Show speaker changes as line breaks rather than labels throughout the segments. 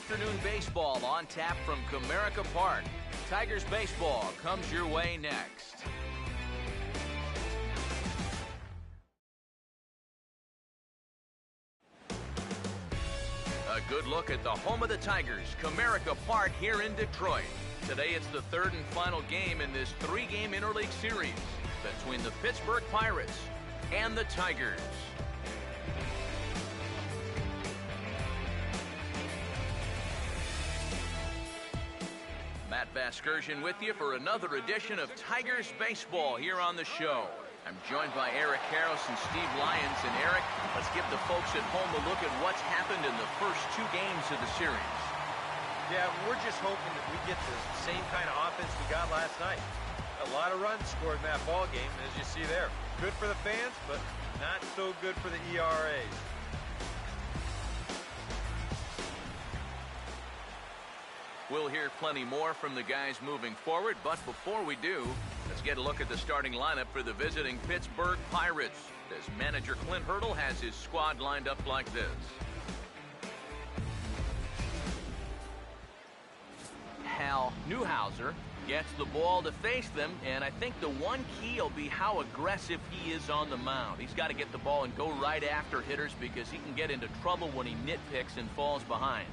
afternoon baseball on tap from Comerica Park. Tigers baseball comes your way next. A good look at the home of the Tigers, Comerica Park here in Detroit. Today it's the third and final game in this three-game interleague series between the Pittsburgh Pirates and the Tigers. Matt Vasgersian with you for another edition of Tigers Baseball here on the show. I'm joined by Eric Harris and Steve Lyons. And Eric, let's give the folks at home a look at what's happened in the first two games of the series.
Yeah, we're just hoping that we get the same kind of offense we got last night. A lot of runs scored in that ball game, as you see there. Good for the fans, but not so good for the ERAs.
We'll hear plenty more from the guys moving forward, but before we do, let's get a look at the starting lineup for the visiting Pittsburgh Pirates, as manager Clint Hurdle has his squad lined up like this. Hal Newhouser gets the ball to face them, and I think the one key will be how aggressive he is on the mound. He's got to get the ball and go right after hitters because he can get into trouble when he nitpicks and falls behind.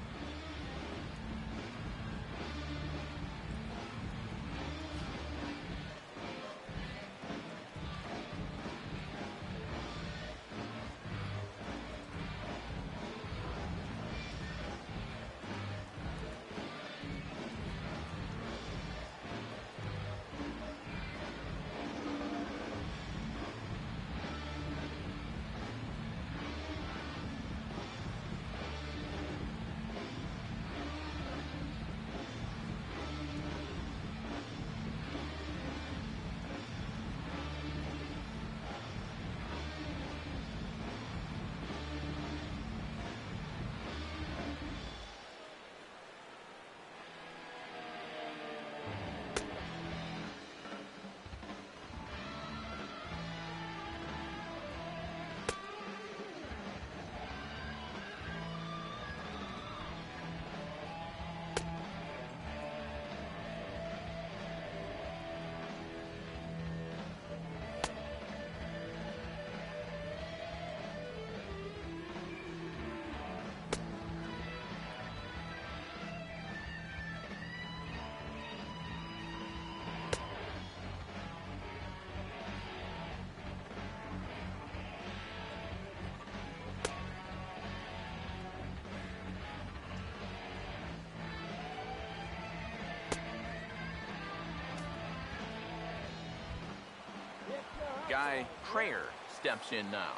Guy Trayer steps in now.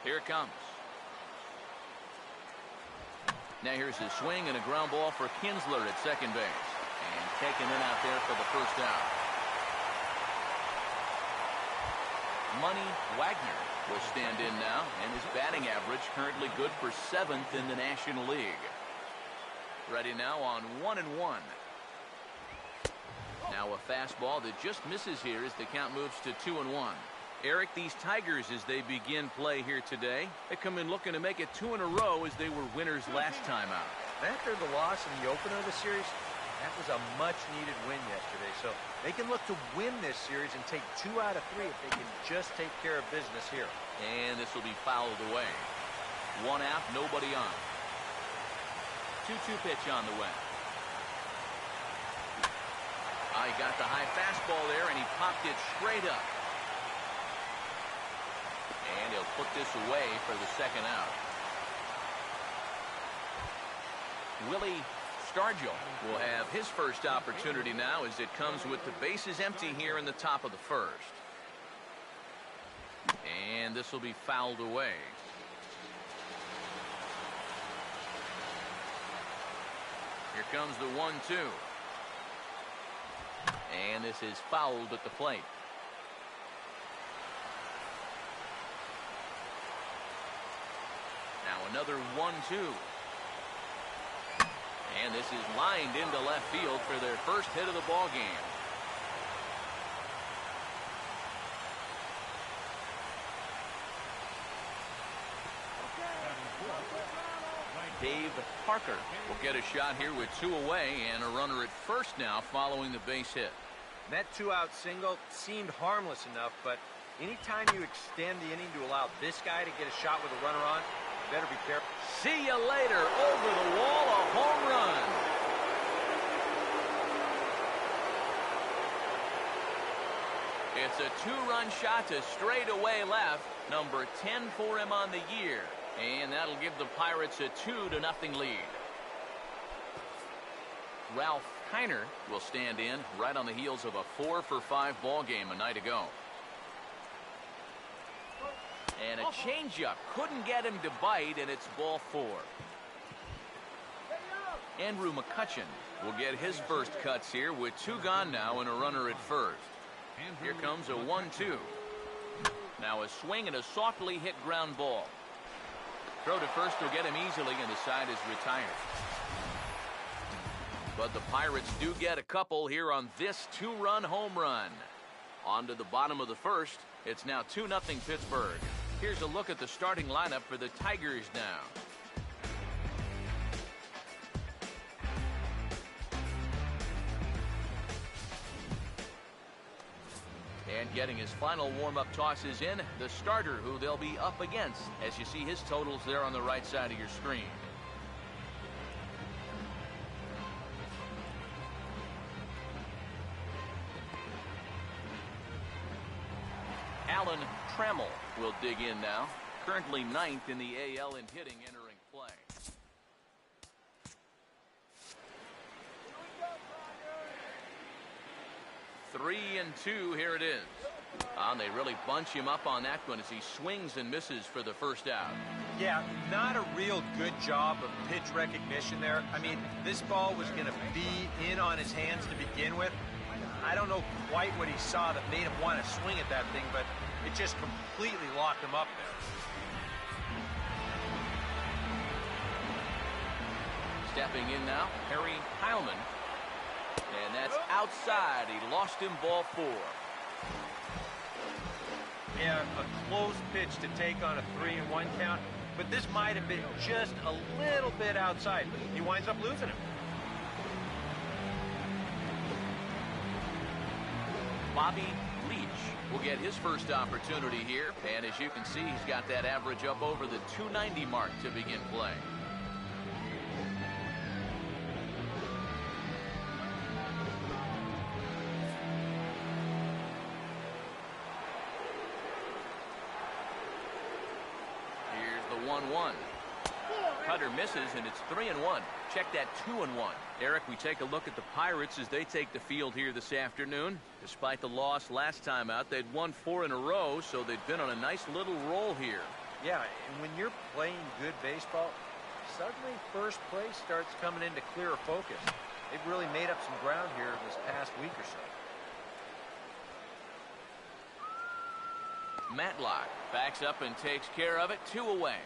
Here it comes. Now here's his swing and a ground ball for Kinsler at second base. And taken in out there for the first out. Money Wagner will stand in now, and his batting average currently good for 7th in the National League. Ready now on 1-1. Now a fastball that just misses here as the count moves to 2-1. Eric, these Tigers, as they begin play here today, they come in looking to make it 2 in a row as they were winners last time out.
After the loss in the opener of the series, that was a much-needed win yesterday. So they can look to win this series and take 2 out of 3 if they can just take care of business here.
And this will be fouled away. 1 out, nobody on. 2-2 pitch on the way. He got the high fastball there, and he popped it straight up. And he'll put this away for the second out. Willie Stargell will have his first opportunity now as it comes with the bases empty here in the top of the first. And this will be fouled away. Here comes the 1-2. And this is fouled at the plate. Now another 1-2. And this is lined into left field for their first hit of the ball game. Dave Parker will get a shot here with 2 away and a runner at first now following the base hit.
That 2-out single seemed harmless enough, but anytime you extend the inning to allow this guy to get a shot with a runner on, you better be careful.
See you later. Over the wall, a home run. It's a 2-run shot to straightaway left. Number 10 for him on the year. And that'll give the Pirates a 2-0 lead. Ralph Kiner will stand in right on the heels of a 4-for-5 ball game a night ago. And a changeup couldn't get him to bite, and it's ball 4. Andrew McCutchen will get his first cuts here with 2 gone now and a runner at first. Here comes a 1-2. Now a swing and a softly hit ground ball. Throw to first will get him easily, and the side is retired. But the Pirates do get a couple here on this 2-run home run. On to the bottom of the first. It's now 2-0 Pittsburgh. Here's a look at the starting lineup for the Tigers now. And getting his final warm-up tosses in, the starter who they'll be up against, as you see his totals there on the right side of your screen. Alan Trammell will dig in now, currently 9th in the AL in hitting entering play. Three and 2, here it is. And they really bunch him up on that one as he swings and misses for the first out.
Yeah, not a real good job of pitch recognition there. I mean, this ball was going to be in on his hands to begin with. I don't know quite what he saw that made him want to swing at that thing, but it just completely locked him up there.
Stepping in now, Harry Heilman. And that's outside. He lost him, ball 4.
Yeah, a close pitch to take on a 3-1 count, but this might have been just a little bit outside. He winds up losing him.
Bobby Leach will get his first opportunity here, and as you can see, he's got that average up over the 290 mark to begin play. Here's the 1-1. Cutter misses, and it's 3-1. Check that 2-1. Eric, we take a look at the Pirates as they take the field here this afternoon. Despite the loss last time out, they'd won 4 in a row, so they've been on a nice little roll here.
Yeah, and when you're playing good baseball, suddenly first place starts coming into clearer focus. They've really made up some ground here this past week or so.
Matlock backs up and takes care of it. 2 away.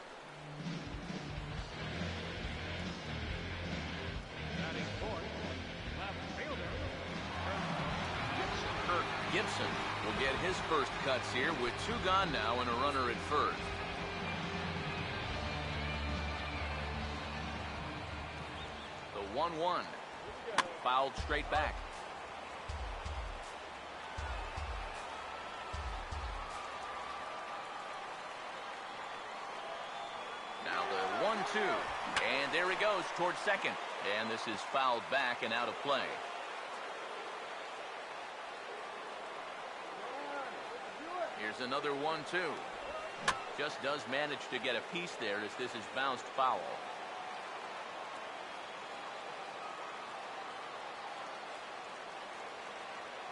Gibson will get his first cuts here with 2 gone now and a runner at first. The 1-1 fouled straight back. Now the 1-2, and there he goes towards second, and this is fouled back and out of play. Here's another 1-2. Just does manage to get a piece there as this is bounced foul.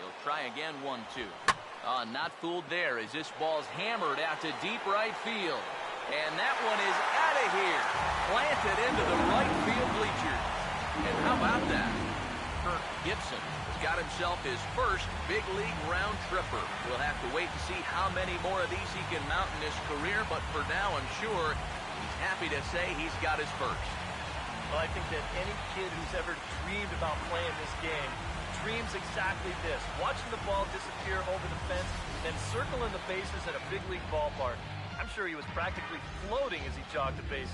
He'll try again, 1-2. Not fooled there as this ball's hammered out to deep right field. And that one is out of here. Planted into the right field bleachers. And how about that? Kirk Gibson has got himself his first big league round tripper. We'll have to wait to see how many more of these he can mount in his career, but for now I'm sure he's happy to say he's got his first.
Well, I think that any kid who's ever dreamed about playing this game dreams exactly this. Watching the ball disappear over the fence and circling the bases at a big league ballpark. I'm I'm sure he was practically floating as he jogged the bases.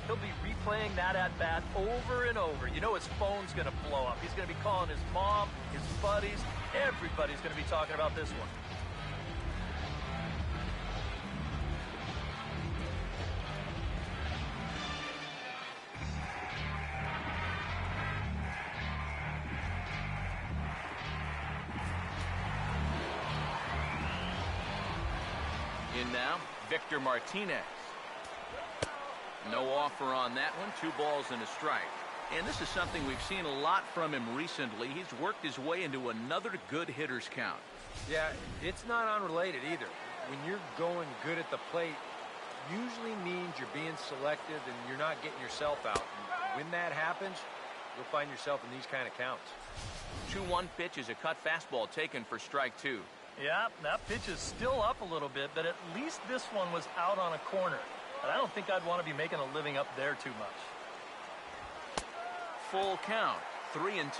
He'll be replaying that at-bat over and over. You know his phone's going to blow up. He's going to be calling his mom, his buddies. Everybody's going to be talking about this one.
In now, Victor Martinez. No offer on that one. 2 balls and a strike. And this is something we've seen a lot from him recently. He's worked his way into another good hitter's count.
Yeah, it's not unrelated either. When you're going good at the plate, usually means you're being selective and you're not getting yourself out. And when that happens, you'll find yourself in these kind of counts.
2-1 pitch is a cut fastball taken for strike 2.
Yeah, that pitch is still up a little bit, but at least this one was out on a corner. But I don't think I'd want to be making a living up there too much.
Full count, 3-2.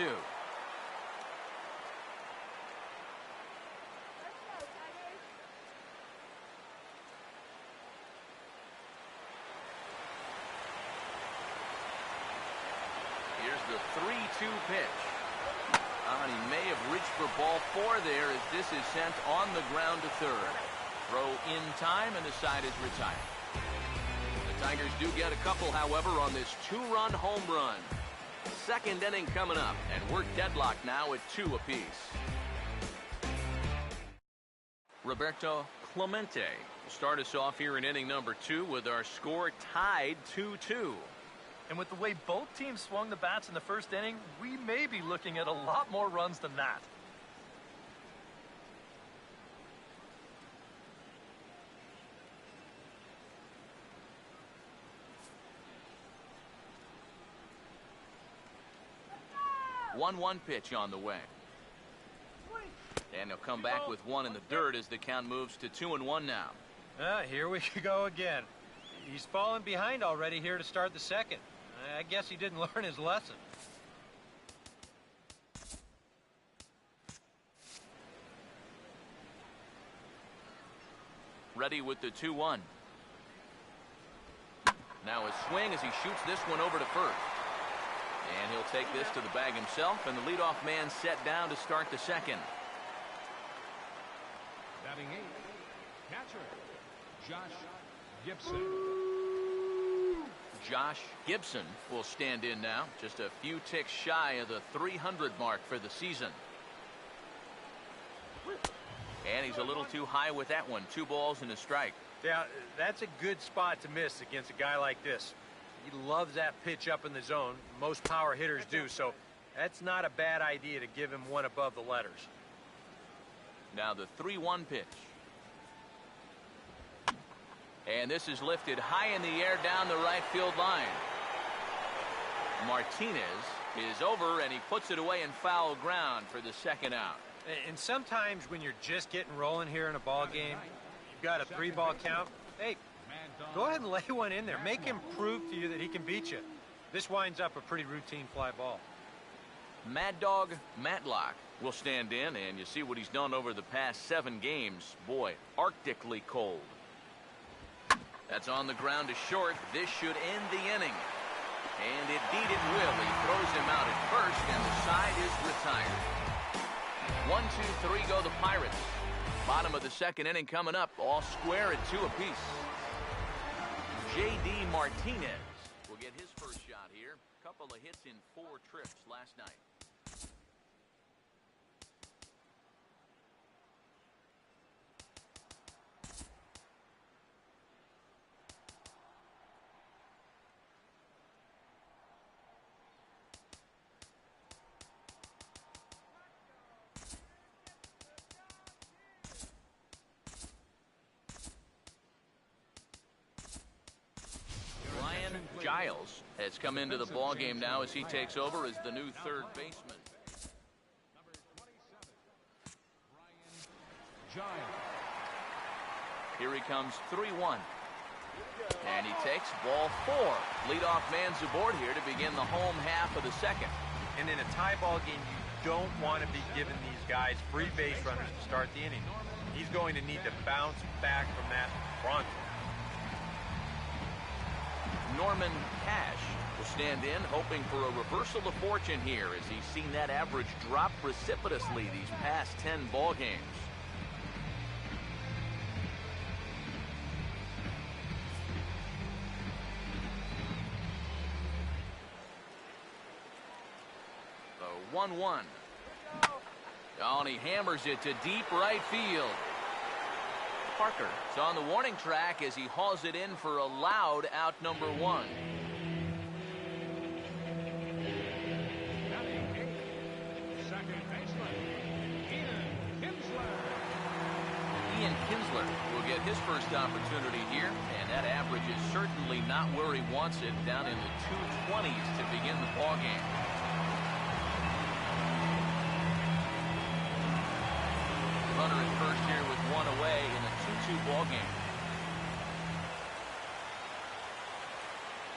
Here's the 3-2 pitch. And he may have reached for ball 4 there as this is sent on the ground to third. Throw in time and the side is retired. The Tigers do get a couple, however, on this 2-run home run. Second inning coming up, and we're deadlocked now at 2 apiece. Roberto Clemente will start us off here in inning number 2 with our score tied 2-2.
And with the way both teams swung the bats in the first inning, we may be looking at a lot more runs than that.
One pitch on the way. And he'll come back with 1 in the dirt as the count moves to 2-1 now.
Here we go again. He's fallen behind already here to start the second. I guess he didn't learn his lesson.
Ready with the 2-1. Now a swing as he shoots this one over to first. And he'll take this to the bag himself, and the leadoff man set down to start the second.
Batting 8, catcher, Josh Gibson.
Josh Gibson will stand in now, just a few ticks shy of the 300 mark for the season. And he's a little too high with that one. 2 balls and a strike.
Yeah, that's a good spot to miss against a guy like this. He loves that pitch up in the zone. Most power hitters do, so that's not a bad idea to give him 1 above the letters.
Now the 3-1 pitch. And this is lifted high in the air down the right field line. Martinez is over, and he puts it away in foul ground for the second out.
And sometimes when you're just getting rolling here in a ball game, you've got a 3-ball count. Hey, go ahead and lay one in there. Make him prove to you that he can beat you. This winds up a pretty routine fly ball.
Mad Dog Matlock will stand in, and you see what he's done over the past 7 games. Boy, arctically cold. That's on the ground to short. This should end the inning. And indeed it will. He throws him out at first, and the side is retired. 1, 2, 3 go the Pirates. Bottom of the second inning coming up, all square at 2 apiece. J.D. Martinez will get his first shot here. Couple of hits in 4 trips last night. Giles has come into the ball game now as he takes over as the new third baseman. Here he comes, 3-1. And he takes ball 4. Leadoff man's aboard here to begin the home half of the second.
And in a tie ball game, you don't want to be giving these guys free base runners to start the inning. He's going to need to bounce back from that pronto.
Norman Cash will stand in, hoping for a reversal of fortune here as he's seen that average drop precipitously these past 10 ball games. The 1-1. Oh, and he hammers it to deep right field. Parker is on the warning track as he hauls it in for a loud out number 1.
Batting eighth, second baseman,
Ian Kinsler will get his first opportunity here, and that average is certainly not where he wants it, down in the 220s to begin the ball game. Runner at first here with one away in the 2-2 ball game.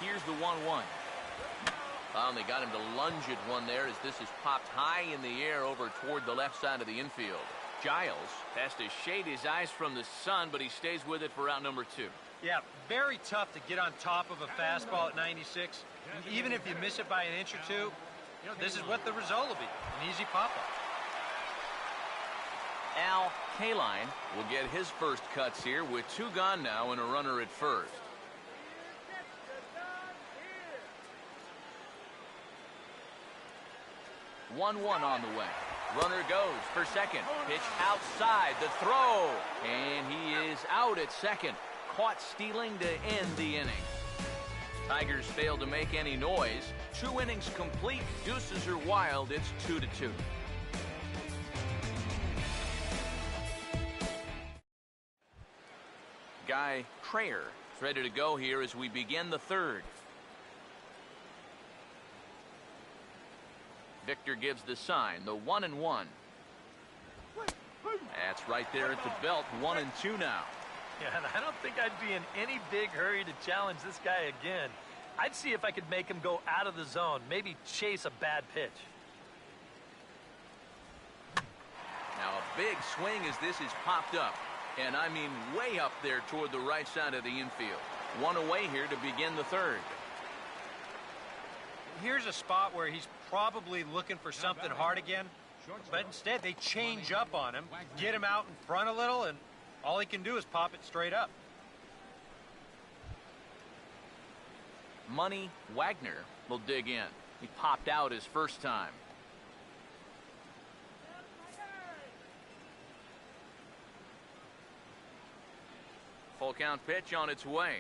Here's the 1-1. And they got him to lunge at one there as this is popped high in the air over toward the left side of the infield. Giles has to shade his eyes from the sun, but he stays with it for out number 2.
Yeah, very tough to get on top of a fastball at 96. Even if you miss it by an inch or two, you know, this is what the result will be, an easy pop-up.
Al Kaline will get his first cuts here with 2 gone now and a runner at first. One on the way. Runner goes for second. Pitch outside. The throw. And he is out at second. Caught stealing to end the inning. Tigers failed to make any noise. 2 innings complete. Deuces are wild. It's 2-2. Guy Trayer is ready to go here as we begin the 3rd. Victor gives the sign, the 1-1. That's right there at the belt, 1-2 now.
Yeah, and I don't think I'd be in any big hurry to challenge this guy again. I'd see if I could make him go out of the zone, maybe chase a bad pitch.
Now a big swing as this is popped up. And I mean way up there toward the right side of the infield. 1 away here to begin the 3rd.
Here's a spot where he's probably looking for something hard again, but instead they change up on him, get him out in front a little, and all he can do is pop it straight up.
Money Wagner will dig in. He popped out his first time. Full count pitch on its way.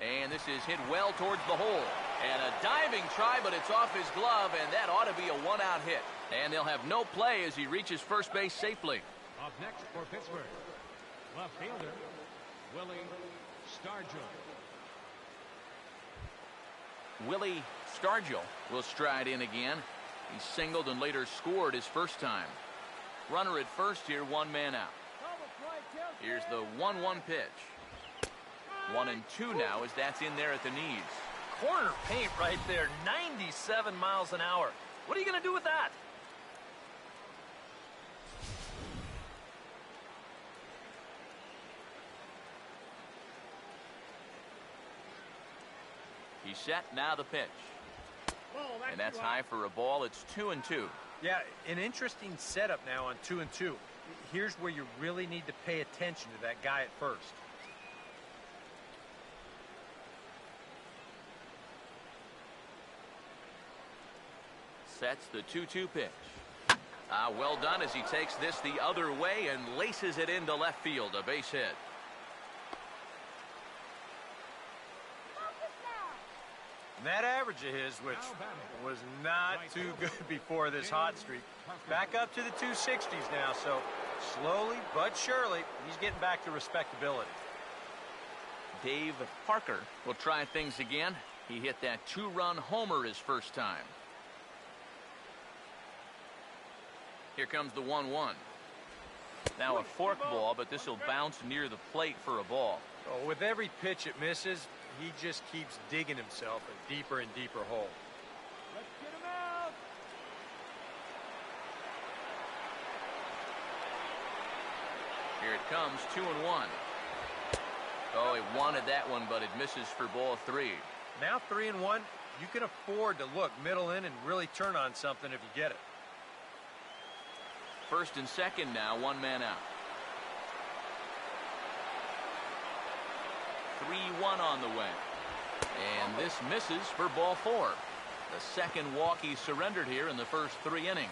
And this is hit well towards the hole. And a diving try, but it's off his glove, and that ought to be a 1-out hit. And they'll have no play as he reaches first base safely.
Up next for Pittsburgh, left fielder, Willie Stargell.
Willie Stargell will stride in again. He singled and later scored his first time. Runner at first here, 1 man out. Here's the 1-1 pitch. 1-2 now as that's in there at the knees.
Corner paint right there, 97 miles an hour. What are you going to do with that?
He's set, now the pitch. And that's high for a ball. It's 2-2.
Yeah, an interesting setup now on 2-2. Here's where you really need to pay attention to that guy at first.
Sets the 2-2 pitch. Well done as he takes this the other way and laces it into left field, a base hit.
And that average of his, which was not too good before this hot streak, back up to the 260s now, so slowly but surely he's getting back to respectability.
Dave Parker will try things again. He hit that 2-run homer his first time. Here comes the 1-1. Now a fork ball, but this will bounce near the plate for a ball.
Oh, with every pitch it misses, he just keeps digging himself a deeper and deeper hole.
Let's get him out.
Here it comes, 2-1. Oh, he wanted that one, but it misses for ball 3.
Now 3-1. You can afford to look middle in and really turn on something if you get it.
First and second now, one man out. 3-1 on the way. And this misses for ball 4. The second walk he surrendered here in the first 3 innings.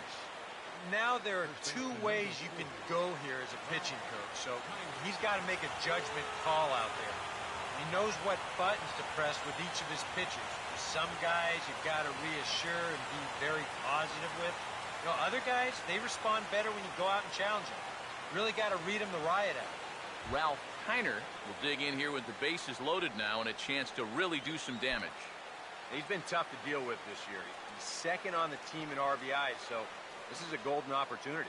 Now there are 2 ways you can go here as a pitching coach, so he's got to make a judgment call out there. He knows what buttons to press with each of his pitchers. Some guys you've got to reassure and be very positive with. You know, other guys, they respond better when you go out and challenge them. Really got to read them the riot out.
Ralph Kiner will dig in here with the bases loaded now and a chance to really do some damage.
He's been tough to deal with this year. He's second on the team in RBI, so this is a golden opportunity.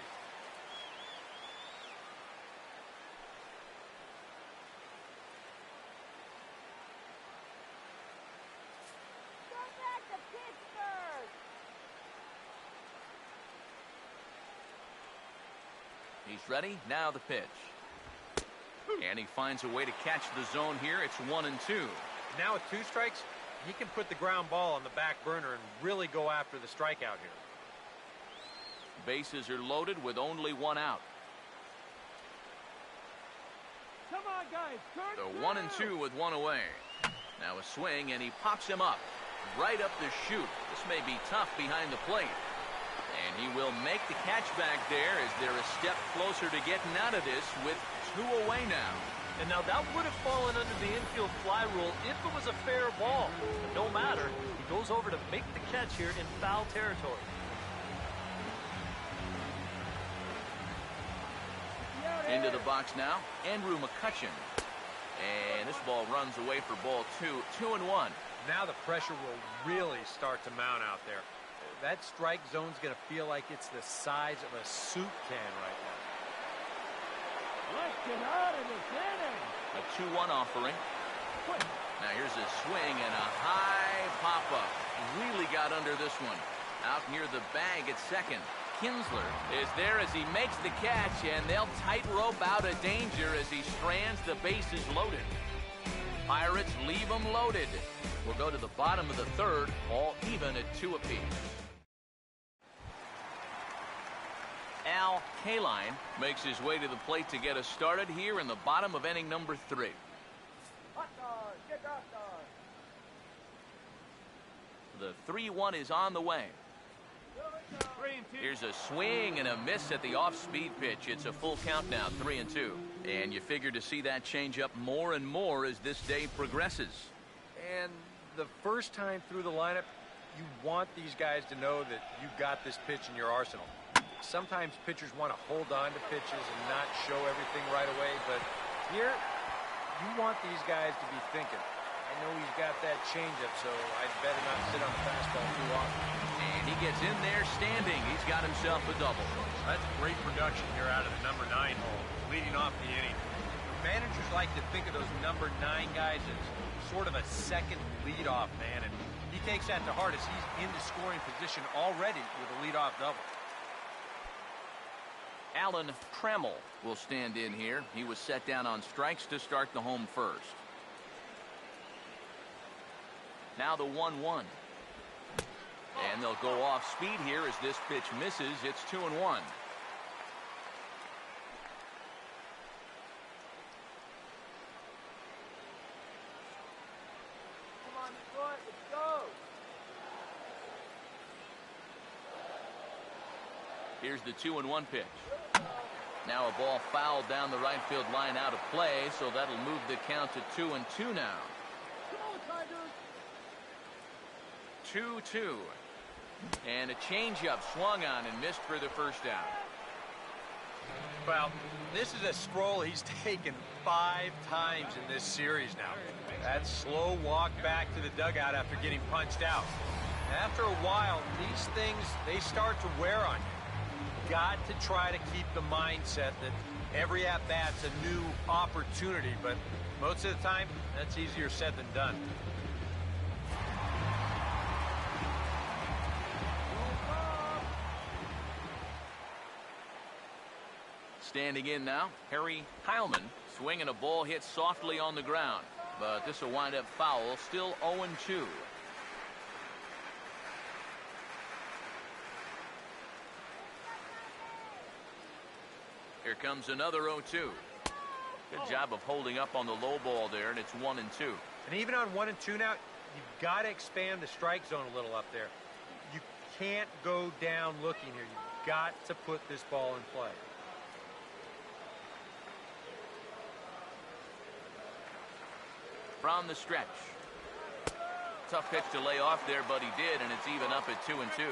He's ready. Now the pitch. And he finds a way to catch the zone here. It's 1-2.
Now with 2 strikes, he can put the ground ball on the back burner and really go after the strikeout here.
Bases are loaded with only 1 out.
Come on, guys.
So 1-2 with 1 away. Now a swing, and he pops him up. Right up the chute. This may be tough behind the plate. And he will make the catch back there as they're a step closer to getting out of this with 2 away now.
And now that would have fallen under the infield fly rule if it was a fair ball. But no matter, he goes over to make the catch here in foul territory.
Into the box now, Andrew McCutcheon. And this ball runs away for ball 2. 2-1.
Now the pressure will really start to mount out there. That strike zone's going to feel like it's the size of a soup can right now.
Let's get out of this inning.
A 2-1 offering. Now here's a swing and a high pop-up. Really got under this one. Out near the bag at second. Kinsler is there as he makes the catch, and they'll tightrope out of danger as he strands the bases loaded. Pirates leave them loaded. We'll go to the bottom of the 3rd, all even at 2 apiece. Al Kaline makes his way to the plate to get us started here in the bottom of inning number 3. The 3-1 is on the way. Here's a swing and a miss at the off-speed pitch. It's a full count now, 3-2. And you figure to see that change up more and more as this day progresses.
And the first time through the lineup, you want these guys to know that you got this pitch in your arsenal. Sometimes pitchers want to hold on to pitches and not show everything right away, but here, you want these guys to be thinking. I know he's got that changeup, so I'd better not sit on the fastball too often.
And he gets in there standing. He's got himself a double.
That's great production here out of the number 9 hole, leading off the inning. Managers like to think of those number 9 guys as sort of a second leadoff man, and he takes that to heart as he's into scoring position already with a leadoff double.
Alan Trammell will stand in here. He was set down on strikes to start the home first. Now the 1-1. And they'll go off speed here as this pitch misses. It's 2-1.
Come on, Detroit, let's go.
Here's the 2-1 pitch. Now a ball fouled down the right field line out of play, so that'll move the count to 2-2 now. 2-2. And a changeup swung on and missed for the first out.
Well, this is a stroll he's taken 5 times in this series now. That slow walk back to the dugout after getting punched out. After a while, these things, they start to wear on you. Got to try to keep the mindset that every at-bat's a new opportunity, but most of the time, that's easier said than done.
Standing in now, Harry Heilman, swinging a ball hit softly on the ground. but this will wind up foul. Still 0-2. Here comes another 0-2. Good job of holding up on the low ball there, and it's 1-2.
And even on 1-2 now, you've got to expand the strike zone a little up there. You can't go down looking here. You've got to put this ball in play.
From the stretch. Tough pitch to lay off there, but he did, and it's even up at 2-2.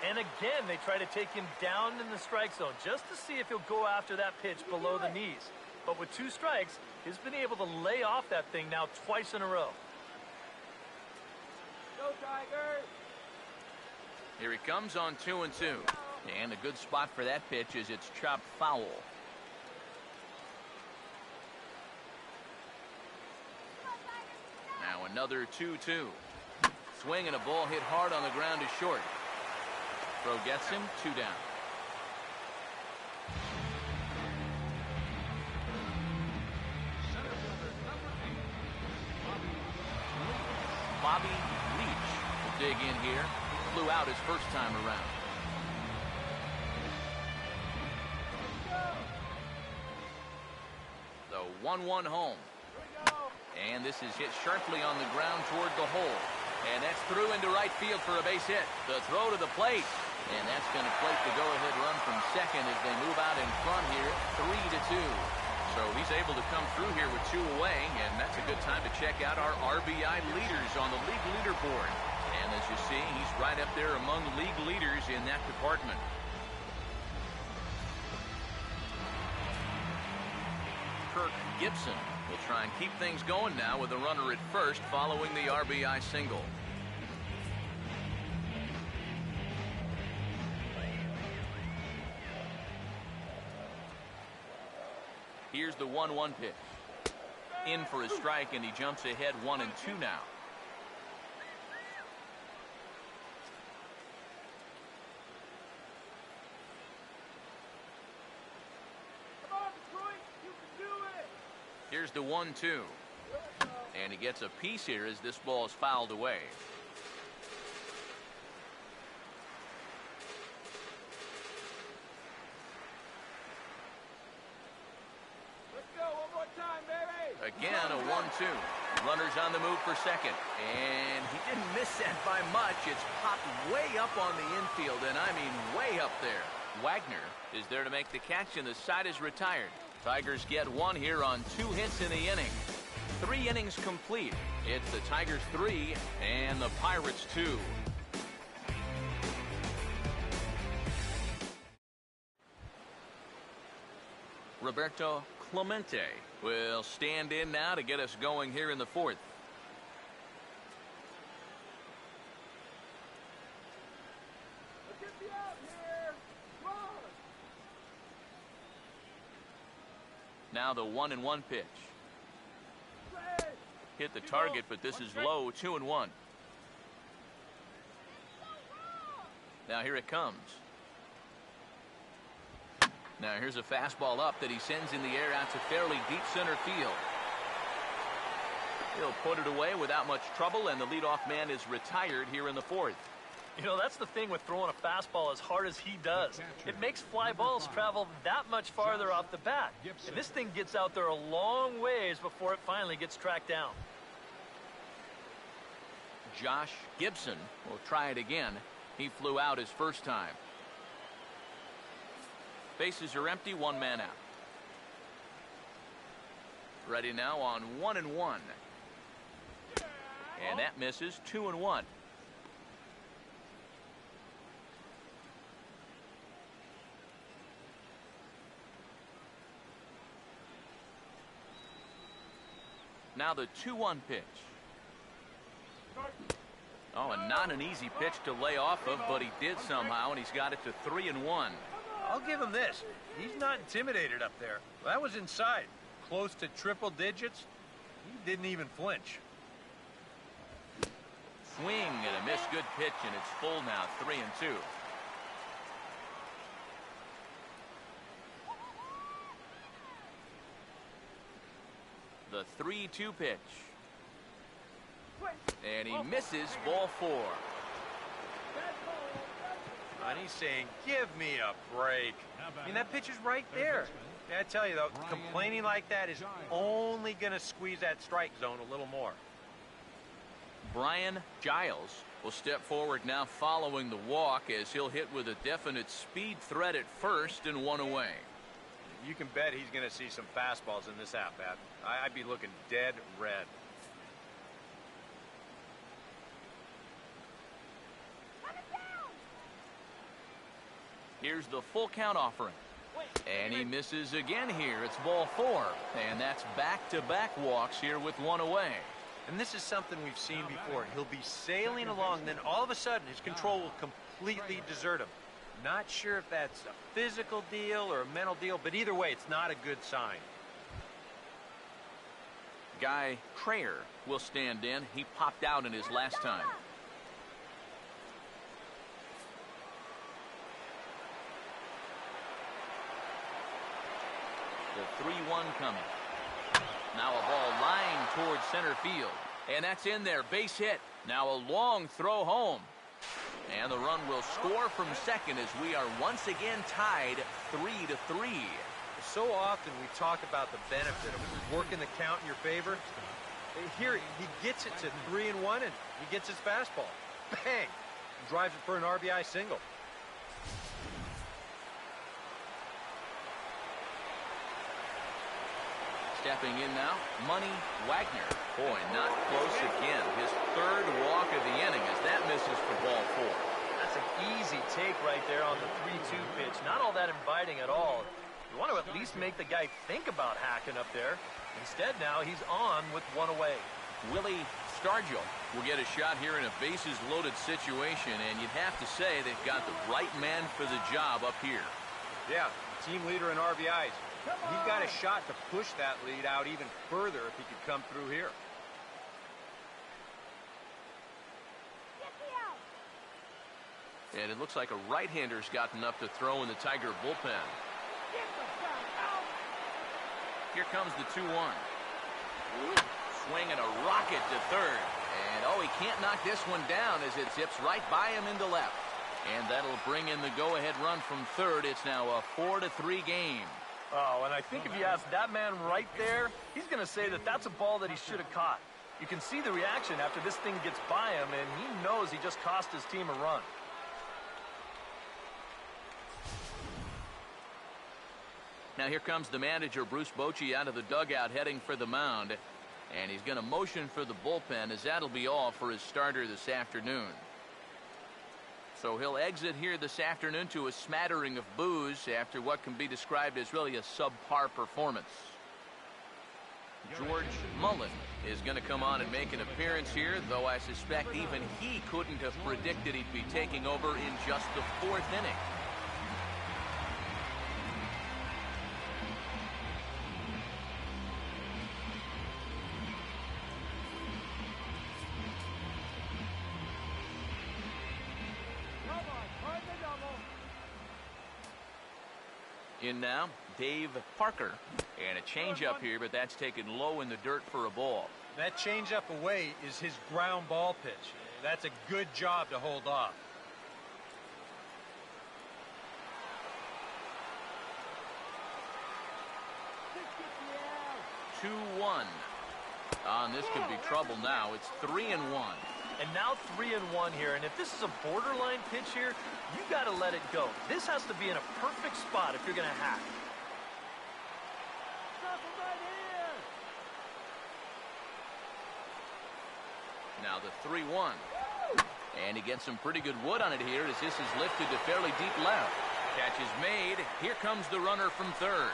And again, they try to take him down in the strike zone just to see if he'll go after that pitch below the knees. But with 2 strikes, he's been able to lay off that thing now twice in a row.
Go Tigers!
Here he comes on 2-2. And a good spot for that pitch is it's chopped foul. Now another 2-2. Swing and a ball hit hard on the ground to short. Throw gets him 2 down. Bobby Leach will dig in here. Flew out his first time around. The 1-1 home. And this is hit sharply on the ground toward the hole. And that's through into right field for a base hit. The throw to the plate. And that's going to plate the go-ahead run from second as they move out in front here, 3-2. So he's able to come through here with 2 away, and that's a good time to check out our RBI leaders on the league leaderboard. And as you see, he's right up there among league leaders in that department. Kirk Gibson will try and keep things going now with a runner at first following the RBI single. Here's the 1-1 pitch. In for a strike, and he jumps ahead 1-2 now.
Come on, Detroit, you can do it.
Here's the 1-2. And he gets a piece here as this ball is fouled away. Again, a 1-2. Runners on the move for second. And he didn't miss that by much. It's popped way up on the infield, and I mean way up there. Wagner is there to make the catch, and the side is retired. Tigers get 1 here on 2 hits in the inning. 3 innings complete. It's the Tigers 3 and the Pirates 2. Roberto Clemente will stand in now to get us going here in the 4th. Now the 1-1 pitch. Hit the target, but this is low. 2-1. Now here it comes. Now here's a fastball up that he sends in the air out to fairly deep center field. He'll put it away without much trouble, and the leadoff man is retired here in the 4th.
You know, that's the thing with throwing a fastball as hard as he does. It makes fly balls travel that much farther off the bat. And this thing gets out there a long ways before it finally gets tracked down.
Josh Gibson will try it again. He flew out his first time. Bases are empty, 1 man out. Ready now on 1-1. And that misses. 2-1. Now the 2-1 pitch. Oh, and not an easy pitch to lay off of, but he did somehow, and he's got it to 3-1.
I'll give him this. He's not intimidated up there. Well, that was inside. Close to triple digits. He didn't even flinch.
Swing and a missed. Good pitch, and it's full now. 3-2. The 3-2 pitch. And he misses ball 4.
And he's saying, give me a break. I mean, that pitch is right there. I tell you, though, complaining like that is only going to squeeze that strike zone a little more.
Brian Giles will step forward now following the walk as he'll hit with a definite speed threat at first and 1 away.
You can bet he's going to see some fastballs in this at-bat. I'd be looking dead red.
Here's the full count offering. And he misses again here. It's ball 4. And that's back-to-back walks here with 1 away.
And this is something we've seen before. He'll be sailing along, then all of a sudden his control will completely desert him. Not sure if that's a physical deal or a mental deal, but either way, it's not a good sign.
Guy Trayer will stand in. He popped out in his last time. The 3-1 coming. Now a ball lined towards center field. And that's in there. Base hit. Now a long throw home. And the run will score from second as we are once again tied 3-3.
So often we talk about the benefit of working the count in your favor. Here he gets it to 3-1 and he gets his fastball. Bang! Drives it for an RBI single.
Stepping in now, Money Wagner. Boy, not close again. His 3rd walk of the inning as that misses for ball 4.
That's an easy take right there on the 3-2 pitch. Not all that inviting at all. You want to at least make the guy think about hacking up there. Instead now he's on with 1 away.
Willie Stargell will get a shot here in a bases-loaded situation, and you'd have to say they've got the right man for the job up here.
Yeah, team leader in RBIs. He's got a shot to push that lead out even further if he could come through here.
And it looks like a right-hander's gotten up to throw in the Tiger bullpen. Here comes the 2-1. Swinging a rocket to third. And, oh, he can't knock this one down as it zips right by him into left. And that'll bring in the go-ahead run from third. It's now a 4-3 game.
Oh, and I think if you ask that man right there, he's going to say that that's a ball that he should have caught. You can see the reaction after this thing gets by him, and he knows he just cost his team a run.
Now here comes the manager, Bruce Bochy, out of the dugout heading for the mound. And he's going to motion for the bullpen as that'll be all for his starter this afternoon. So he'll exit here this afternoon to a smattering of boos after what can be described as really a subpar performance. George Mullen is going to come on and make an appearance here, though I suspect even he couldn't have predicted he'd be taking over in just the 4th inning. In now, Dave Parker. And a changeup here, but that's taken low in the dirt for a ball.
That changeup away is his ground ball pitch. That's a good job to hold off.
This could be trouble now. It's 3-1.
And now 3-1 here. And if this is a borderline pitch here, you got to let it go. This has to be in a perfect spot if you're going to hack.
Now the 3-1. And he gets some pretty good wood on it here as this is lifted to fairly deep left. Catch is made. Here comes the runner from third.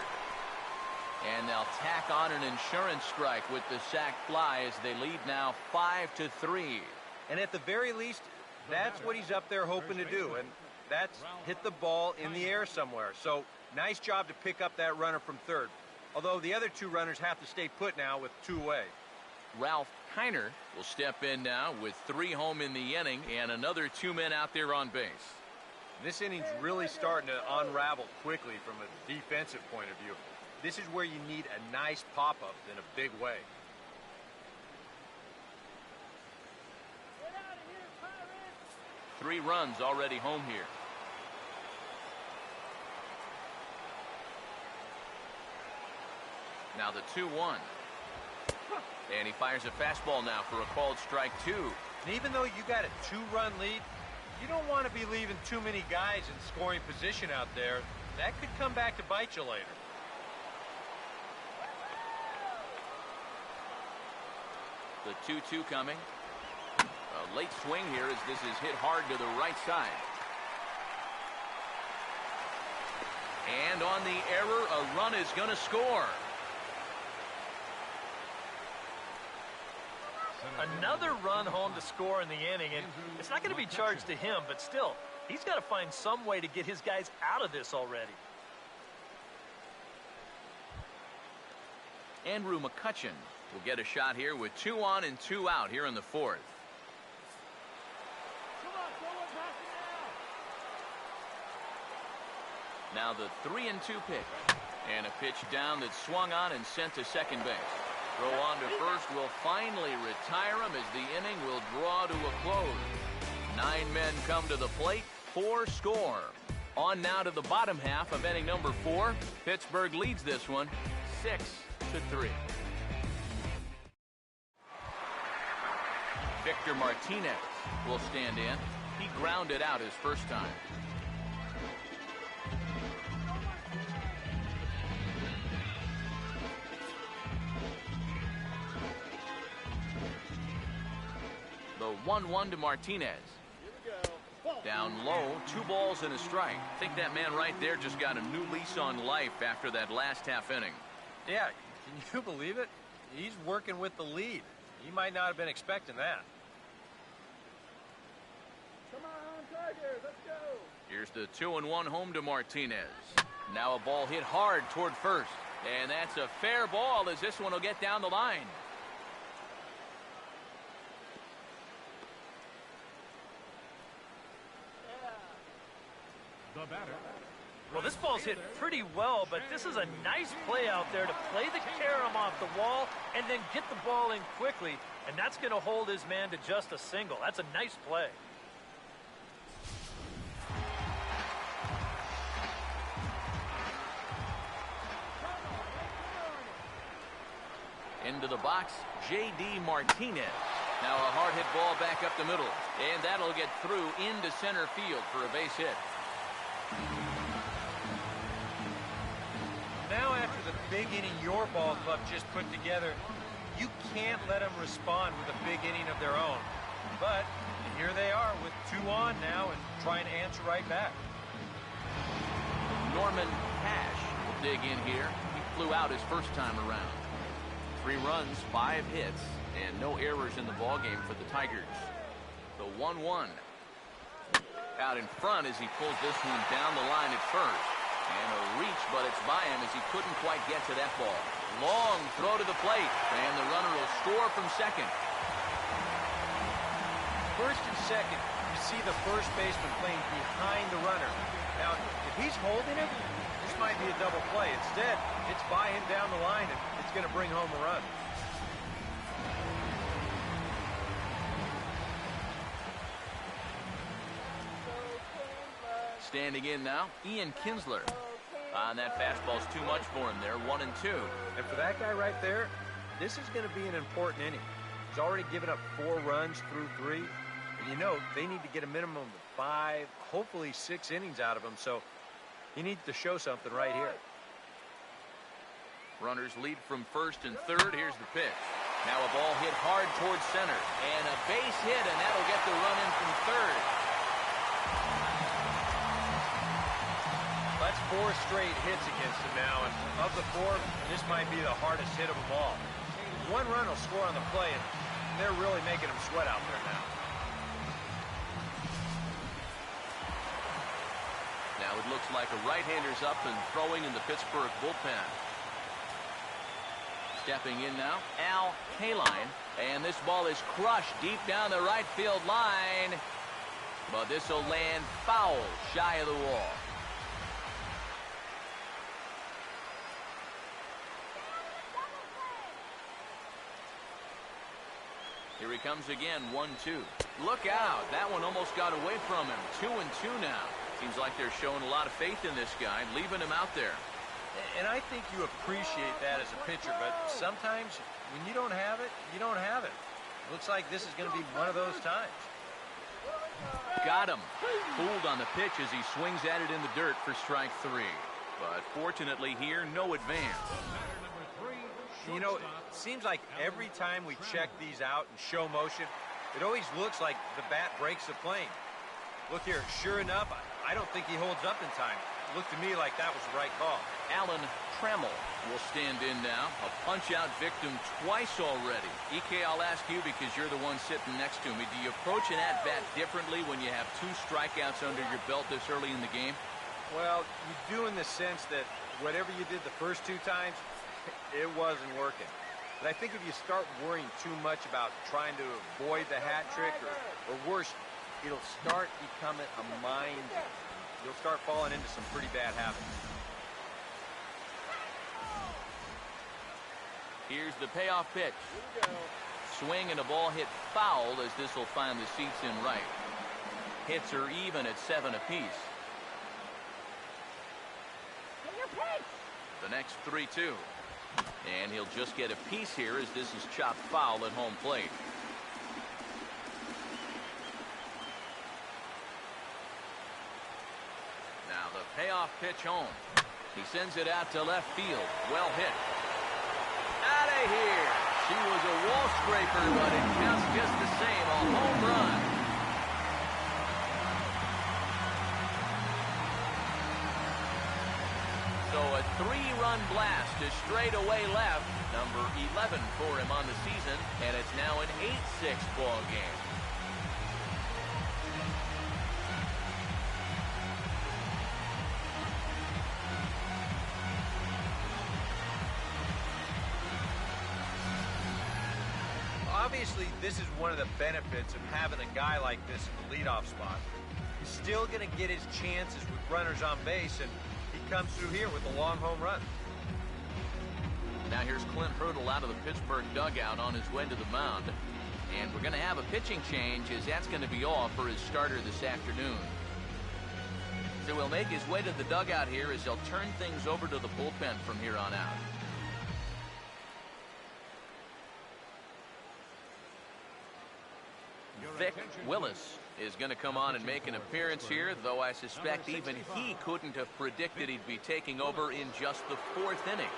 And they'll tack on an insurance strike with the sac fly as they lead now 5-3.
And at the very least, that's what he's up there hoping to do. And that's hit the ball in the air somewhere. So nice job to pick up that runner from third. Although the other 2 runners have to stay put now with 2 away.
Ralph Kiner will step in now with 3 home in the inning and another 2 men out there on base.
This inning's really starting to unravel quickly from a defensive point of view. This is where you need a nice pop-up in a big way.
3 runs already home here. Now the 2-1. And he fires a fastball now for a called strike 2.
And even though you got a 2-run lead, you don't want to be leaving too many guys in scoring position out there. That could come back to bite you later.
The 2-2 coming. A late swing here as this is hit hard to the right side. And on the error, a run is going to score.
Another run home to score in the inning, and it's not going to be charged to him, but still, he's got to find some way to get his guys out of this already.
Andrew McCutcheon will get a shot here with 2 on and 2 out here in the 4th. Now the 3-2 pitch. And a pitch down that swung on and sent to second base. Throw on to first will finally retire him as the inning will draw to a close. 9 men come to the plate, 4 score. On now to the bottom half of inning number 4. Pittsburgh leads this one 6-3. Victor Martinez will stand in. He grounded out his first time. The 1-1 to Martinez. Down low, 2 balls and a strike. I think that man right there just got a new lease on life after that last half inning.
Yeah, can you believe it? He's working with the lead. He might not have been expecting that.
Come on, Tigers, let's go.
Here's the 2-1 home to Martinez. Now a ball hit hard toward first. And that's a fair ball as this one will get down the line.
The batter.
Well, this ball's hit pretty well, but this is a nice play out there to play the carom off the wall and then get the ball in quickly, and that's going to hold his man to just a single. That's a nice play.
Into the box, J.D. Martinez. Now a hard hit ball back up the middle, and that'll get through into center field for a base hit.
Now after the big inning your ball club just put together, you can't let them respond with a big inning of their own. But here they are with 2 on now and trying to answer right back.
Norman Cash will dig in here. He flew out his first time around. 3 runs, 5 hits, and no errors in the ballgame for the Tigers. The 1-1. Out in front as he pulls this one down the line at first. And a reach, but it's by him as he couldn't quite get to that ball. Long throw to the plate, and the runner will score from second.
First and second, you see the first baseman playing behind the runner. Now, if he's holding him, this might be a double play. Instead, it's by him down the line, and it's going to bring home a run.
Standing in now, Ian Kinsler. And that fastball's too much for him there, 1-2.
And for that guy right there, this is going to be an important inning. He's already given up 4 runs through 3. And you know, they need to get a minimum of 5, hopefully 6 innings out of him. So he needs to show something right here.
Runners lead from first and third. Here's the pitch. Now a ball hit hard towards center. And a base hit, and that'll get the run in from third.
That's 4 straight hits against him now, and of the 4, this might be the hardest hit of them all. 1 run will score on the play, and they're really making him sweat out there now.
Now it looks like a right-hander's up and throwing in the Pittsburgh bullpen. Stepping in now, Al Kaline, and this ball is crushed deep down the right field line, but this will land foul shy of the wall. Here he comes again, 1-2. Look out. That one almost got away from him. 2-2 now. Seems like they're showing a lot of faith in this guy, leaving him out there.
And I think you appreciate that as a pitcher, but sometimes when you don't have it, you don't have it. Looks like this is going to be one of those times.
Got him. Fooled on the pitch as he swings at it in the dirt for strike 3. But fortunately here, no advance.
You know, it seems like every time we check these out in show motion, it always looks like the bat breaks the plane. Look here, sure enough, I don't think he holds up in time. It looked to me like that was the right call.
Alan Trammell will stand in now. A punch-out victim twice already. EK, I'll ask you because you're the one sitting next to me. Do you approach an at-bat differently when you have 2 strikeouts under your belt this early in the game?
Well, you do in the sense that whatever you did the first 2 times, it wasn't working. But I think if you start worrying too much about trying to avoid the hat trick, or worse, it'll start becoming a mind game. You'll start falling into some pretty bad habits.
Here's the payoff pitch. Swing and a ball hit foul as this will find the seats in right. Hits are even at 7 apiece. The next 3-2. And he'll just get a piece here as this is chopped foul at home plate. Now the payoff pitch home. He sends it out to left field. Well hit. Out of here. She was a wall scraper, but it counts just the same. A home run. So a 3-run blast to straightaway left. Number 11 for him on the season, and it's now an 8-6 ball game.
Obviously, this is one of the benefits of having a guy like this in the leadoff spot. He's still going to get his chances with runners on base, and he comes through here with a long home run.
Now here's Clint Hurdle out of the Pittsburgh dugout on his way to the mound. And we're going to have a pitching change as that's going to be all for his starter this afternoon. So he'll make his way to the dugout here as he'll turn things over to the bullpen from here on out. Vic Willis is going to come on and make an appearance here, though I suspect even he couldn't have predicted he'd be taking over in just the 4th inning.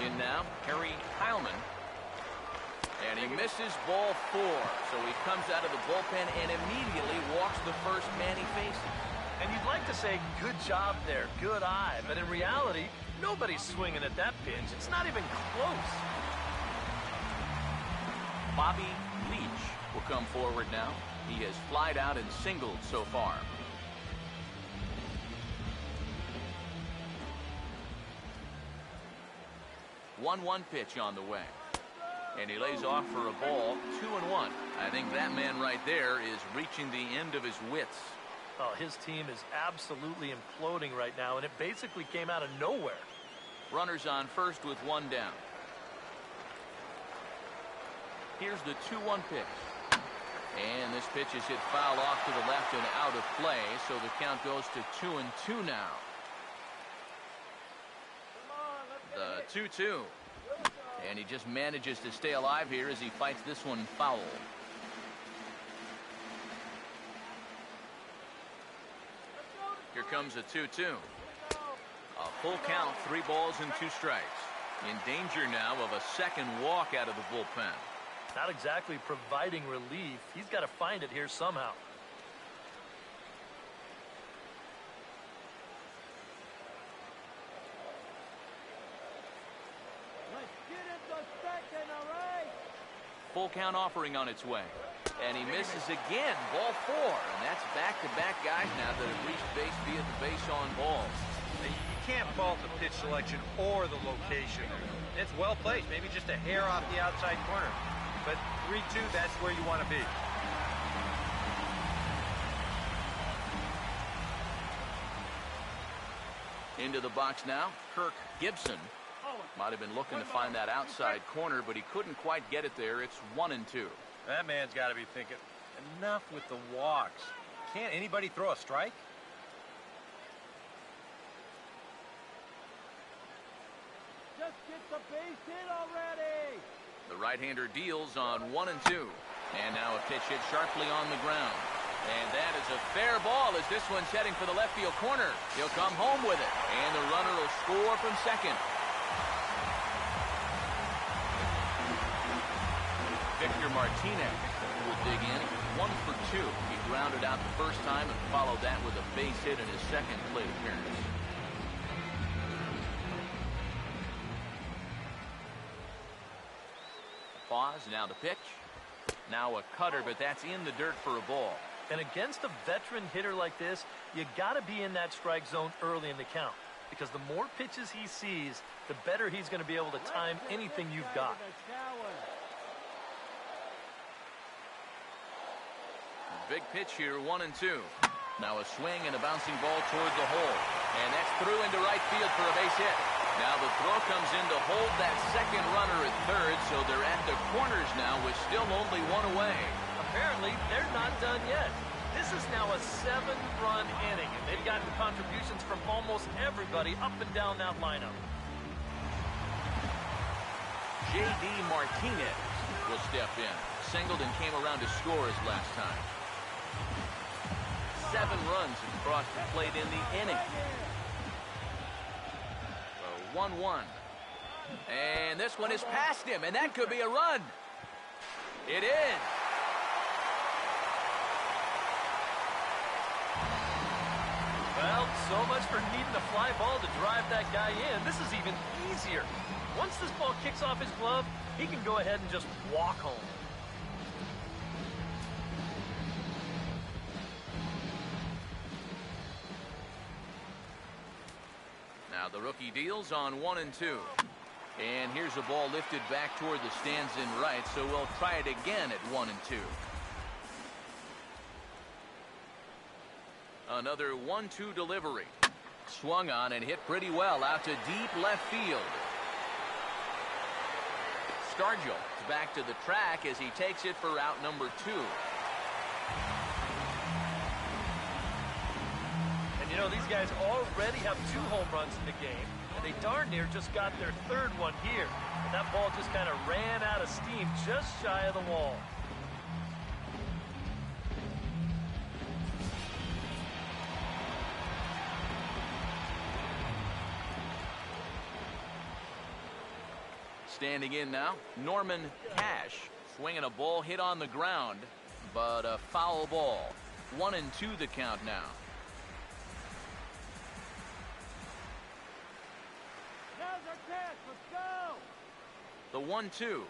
In now, Harry Heilman. And he misses ball 4. So he comes out of the bullpen and immediately walks the first man he faces.
And you'd like to say, good job there, good eye. But in reality, nobody's swinging at that pitch. It's not even close.
Bobby Leach will come forward now. He has flied out and singled so far. One pitch on the way. And he lays off for a ball, 2-1. I think that man right there is reaching the end of his wits.
Oh, his team is absolutely imploding right now, and it basically came out of nowhere.
Runners on first with 1 down. Here's the 2-1 pitch. And this pitch is hit foul off to the left and out of play, so the count goes to 2-2 now. The 2-2. And he just manages to stay alive here as he fights this one foul. Here comes a 2-2. A full count, 3 balls and 2 strikes. In danger now of a second walk out of the bullpen.
Not exactly providing relief. He's got to find it here somehow.
Full count offering on its way. And he misses again. Ball 4. And that's back-to-back guys now that have reached base via the base on balls.
You can't fault the pitch selection or the location there. It's well placed. Maybe just a hair off the outside corner. But 3-2, that's where you want to be.
Into the box now, Kirk Gibson. Might have been looking to find that outside corner, but he couldn't quite get it there. It's 1-2.
That man's got to be thinking, enough with the walks. Can't anybody throw a strike?
Just get the base hit already.
The right-hander deals on 1-2. And now a pitch hit sharply on the ground. And that is a fair ball as this one's heading for the left field corner. He'll come home with it. And the runner will score from second. Victor Martinez will dig in. 1 for 2. He grounded out the first time and followed that with a base hit in his second plate appearance. Pause, now the pitch. Now a cutter, but that's in the dirt for a ball.
And against a veteran hitter like this, you got to be in that strike zone early in the count. Because the more pitches he sees, the better he's going to be able to time anything you've got.
Big pitch here, 1-2. Now a swing and a bouncing ball toward the hole. And that's through into right field for a base hit. Now the throw comes in to hold that second runner at third, so they're at the corners now with still only 1 away.
Apparently, they're not done yet. This is now a 7-run inning, and they've gotten contributions from almost everybody up and down that lineup.
J.D. Martinez will step in. Singled and came around to score his last time. 7 runs across the plate in the inning. 1-1. And this one is past him, and that could be a run. It is.
Well, so much for needing a fly ball to drive that guy in. This is even easier. Once this ball kicks off his glove, he can go ahead and just walk home.
Now the rookie deals on 1-2. And here's a ball lifted back toward the stands in right, so we'll try it again at 1-2. Another 1-2 delivery. Swung on and hit pretty well out to deep left field. Stargell back to the track as he takes it for out number 2.
And you know, these guys already have 2 home runs in the game, and they darn near just got their 3rd one here. And that ball just kind of ran out of steam just shy of the wall.
Standing in now, Norman Cash, swinging a ball hit on the ground, but a foul ball. 1-2 the count now.
Now's our chance. Let's go.
The 1-2.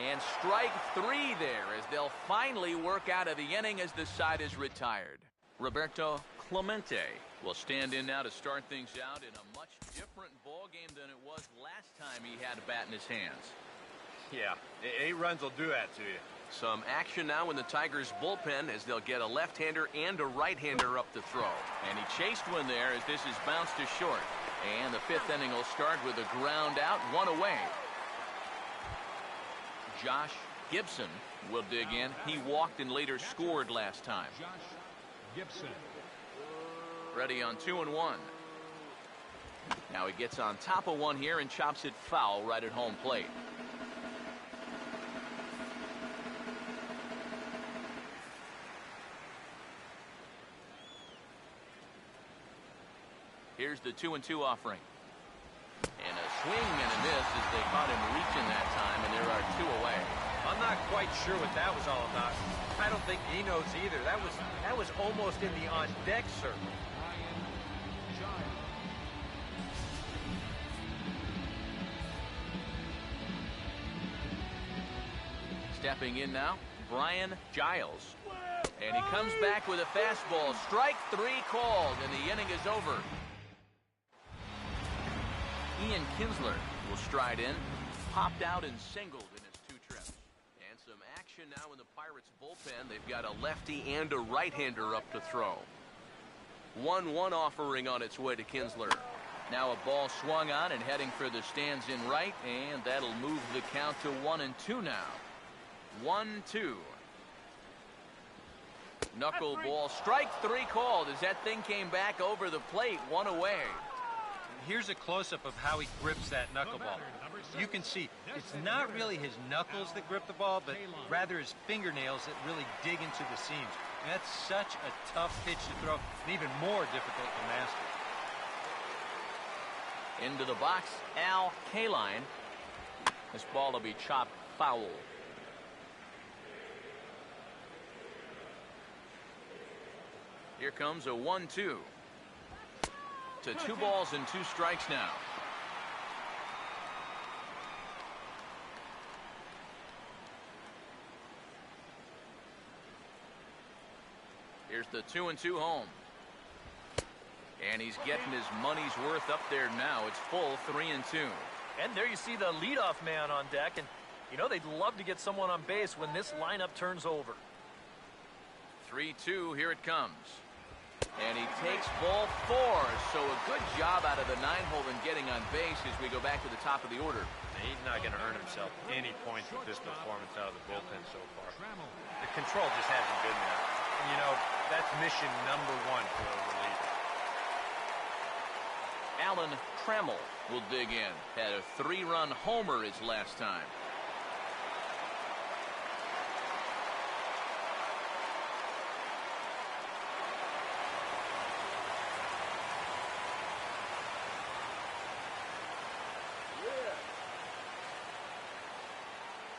And strike 3 there as they'll finally work out of the inning as the side is retired. Roberto Clemente will stand in now to start things out in a much different ball game than it was last time he had a bat in his hands.
Yeah, 8 runs will do that to you.
Some action now in the Tigers bullpen as they'll get a left-hander and a right-hander up to throw. And he chased one there as this is bounced to short. And the 5th inning will start with a ground out, 1 away. Josh Gibson will dig in. He walked and later scored last time.
Josh Gibson.
Ready on 2-1. Now he gets on top of one here and chops it foul right at home plate. Here's the 2-2 offering. And a swing and a miss as they caught him reaching that time, and there are 2 away.
I'm not quite sure what that was all about. I don't think he knows either. That was almost in the on-deck circle.
Stepping in now, Brian Giles. And he comes back with a fastball. Strike 3 called, and the inning is over. Ian Kinsler will stride in. Popped out and singled in his 2 trips. And some action now in the Pirates bullpen. They've got a lefty and a right-hander up to throw. 1-1 offering on its way to Kinsler. Now a ball swung on and heading for the stands in right, and that'll move the count to 1-2 now. 1-2. Knuckleball, strike 3 called as that thing came back over the plate, 1 away.
Here's a close-up of how he grips that knuckleball. You can see it's not really his knuckles that grip the ball, but rather his fingernails that really dig into the seams. And that's such a tough pitch to throw, and even more difficult to master.
Into the box, Al Kaline. This ball will be chopped foul. Here comes a 1-2. To 2 balls and 2 strikes now. Here's the 2-2 home. And he's getting his money's worth up there now. It's full 3-2.
And there you see the leadoff man on deck. And, you know, they'd love to get someone on base when this lineup turns over.
3-2, here it comes. And he takes ball 4. So a good job out of the 9-hole in getting on base as we go back to the top of the order.
He's not going to earn himself any points with this performance out of the bullpen so far. The control just hasn't been there. And, you know, that's mission number 1 for a reliever.
Alan Trammell will dig in. Had a 3-run homer his last time.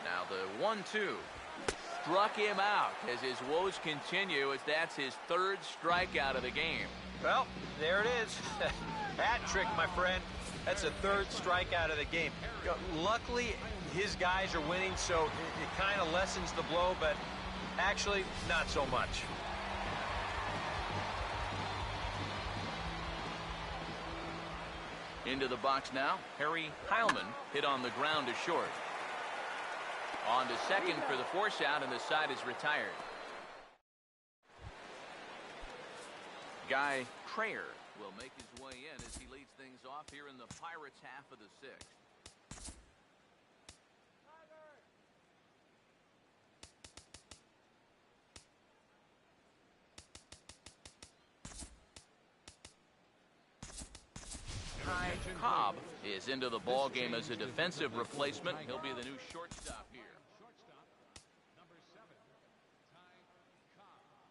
Now the 1-2 struck him out as his woes continue, as that's his 3rd strikeout of the game.
Well, there it is. Hat trick, my friend. That's a 3rd strikeout of the game. Luckily, his guys are winning, so it kind of lessens the blow, but actually, not so much.
Into the box now, Harry Heilman hit on the ground to short. On to second for the force out, and the side is retired. Guy Trayer will make his way in as he leads things off here in the Pirates' half of the 6th. Ty Cobb is into the ball game as a defensive replacement. He'll be the new shortstop here.
Number 7, Ty Cobb.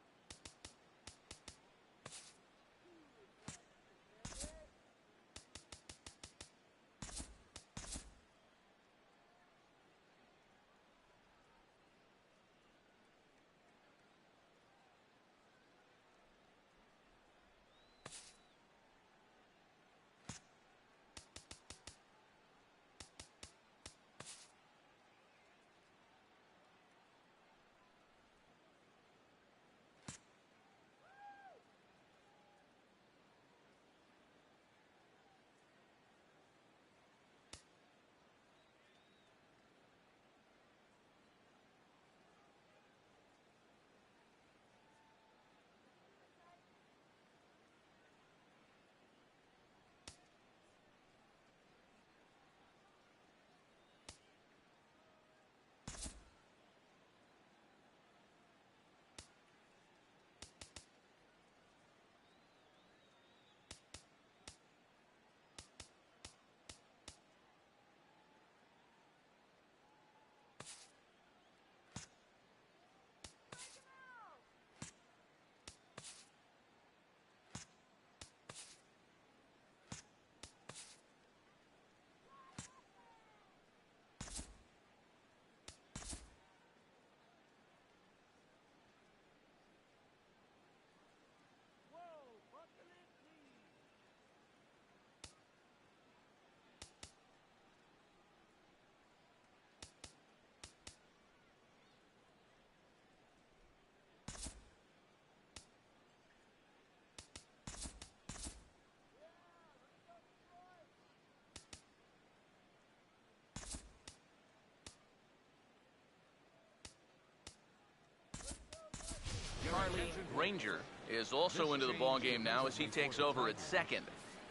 Charlie
Ranger is also into the ball game now as he takes over at second.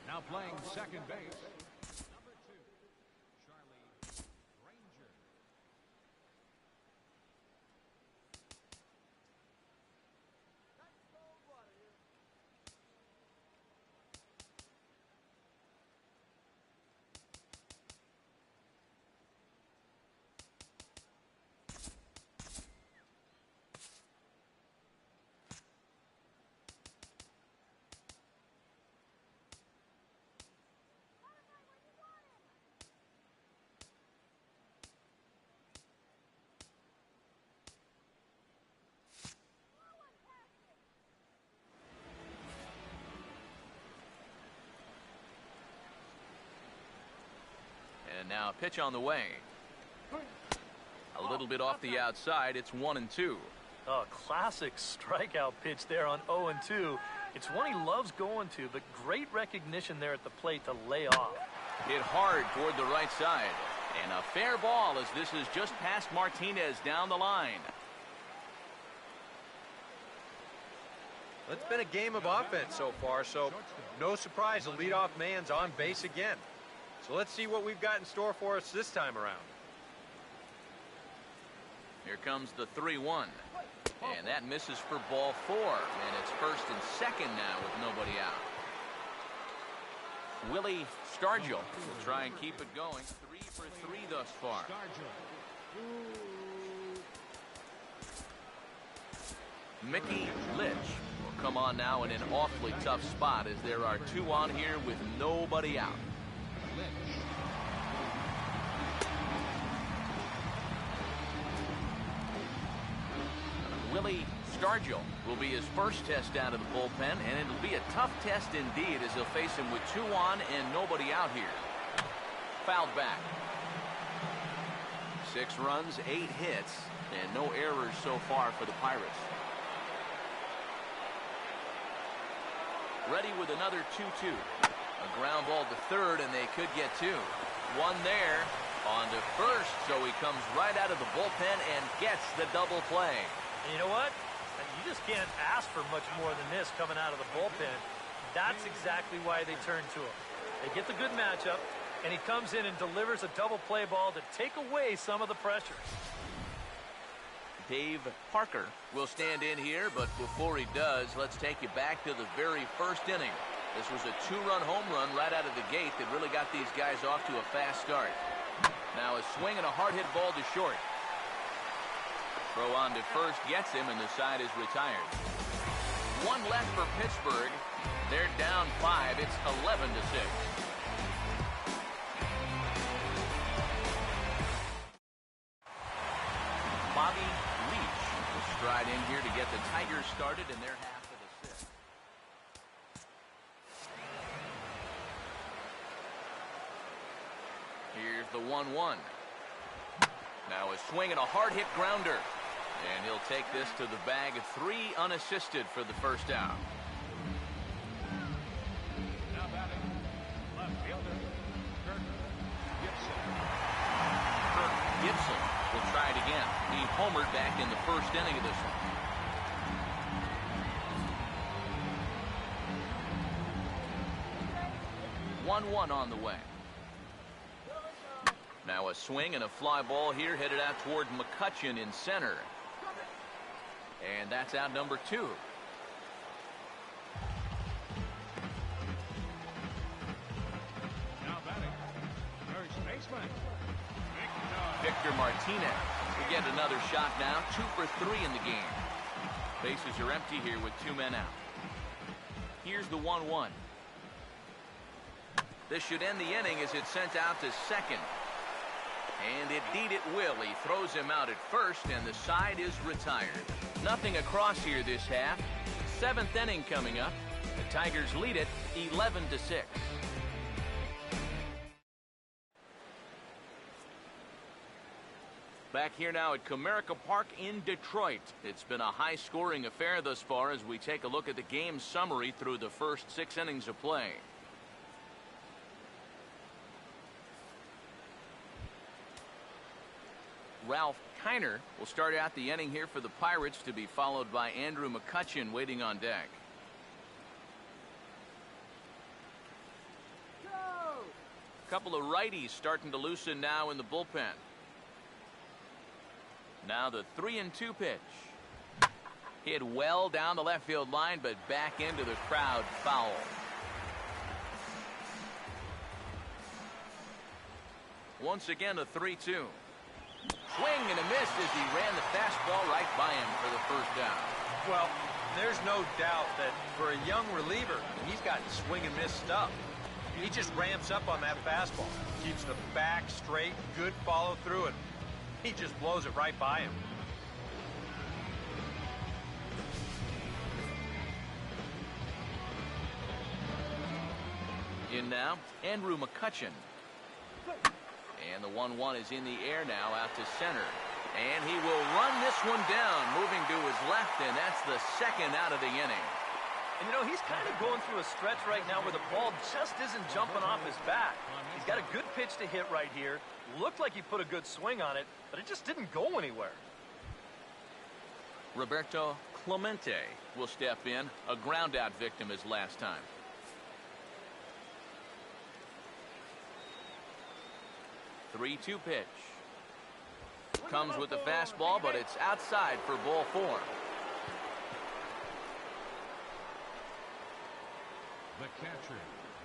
now playing second base. Number 2, Charlie Ranger.
And now pitch on the way. A little bit off the outside. It's 1-2.
Oh, classic strikeout pitch there on 0-2. It's one he loves going to, but great recognition there at the plate to lay off.
Hit hard toward the right side. And a fair ball as this is just past Martinez down the line.
It's been a game of offense so far, so no surprise the leadoff man's on base again. So let's see what we've got in store for us this time around.
Here comes the 3-1. And that misses for ball 4. And it's first and second now with nobody out. Willie Stargell will try and keep it going. 3 for 3 thus far. Mickey Litch will come on now in an awfully tough spot as there are 2 on here with nobody out. Willie Stargell will be his first test out of the bullpen, and it'll be a tough test indeed as he'll face him with 2 on and nobody out here. Fouled back. 6 runs, 8 hits, and no errors so far for the Pirates. Ready with another 2-2. A ground ball to third, and they could get 2. 1 there. On to first, so he comes right out of the bullpen and gets the double play.
And you know what? You just can't ask for much more than this coming out of the bullpen. That's exactly why they turn to him. They get the good matchup, and he comes in and delivers a double play ball to take away some of the pressure.
Dave Parker will stand in here, but before he does, let's take you back to the very first inning. This was a 2-run home run right out of the gate that really got these guys off to a fast start. Now a swing and a hard hit ball to short. Throw on to first gets him, and the side is retired. 1 left for Pittsburgh. They're down 5. It's 11-6. Bobby Leach will stride in here to get the Tigers started in their half of the 6th. Here's the 1-1. Now a swing and a hard hit grounder. And he'll take this to the bag. 3 unassisted for the first out.
Now batting, left fielder, Kirk Gibson.
Kirk Gibson will try it again. He homered back in the first inning of this one. 1-1 on the way. Now a swing and a fly ball here headed out toward McCutchen in center. And that's out number 2.
Now batting, first baseman,
Victor Martinez will get another shot now. 2 for 3 in the game. Bases are empty here with 2 men out. Here's the 1-1. This should end the inning as it's sent out to second. And indeed it will. He throws him out at first, and the side is retired. Nothing across here this half. 7th inning coming up. The Tigers lead it 11-6. Back here now at Comerica Park in Detroit. It's been a high-scoring affair thus far as we take a look at the game summary through the first 6 innings of play. Ralph Kiner will start out the inning here for the Pirates, to be followed by Andrew McCutchen waiting on deck. A couple of righties starting to loosen now in the bullpen. Now the 3-2 pitch. Hit well down the left field line, but back into the crowd, foul. Once again, a 3-2. Swing and a miss as he ran the fastball right by him for the first down.
Well, there's no doubt that for a young reliever, he's got swing and miss stuff. He just ramps up on that fastball, keeps the back straight, good follow through, and he just blows it right by him.
In now, Andrew McCutchen. And the 1-1 is in the air now out to center. And he will run this one down, moving to his left, and that's the second out of the inning.
And you know, he's kind of going through a stretch right now where the ball just isn't jumping off his bat. He's got a good pitch to hit right here. Looked like he put a good swing on it, but it just didn't go anywhere.
Roberto Clemente will step in, a ground-out victim his last time. Three-two pitch. Comes with the fastball, but it's outside for ball 4.
The catcher,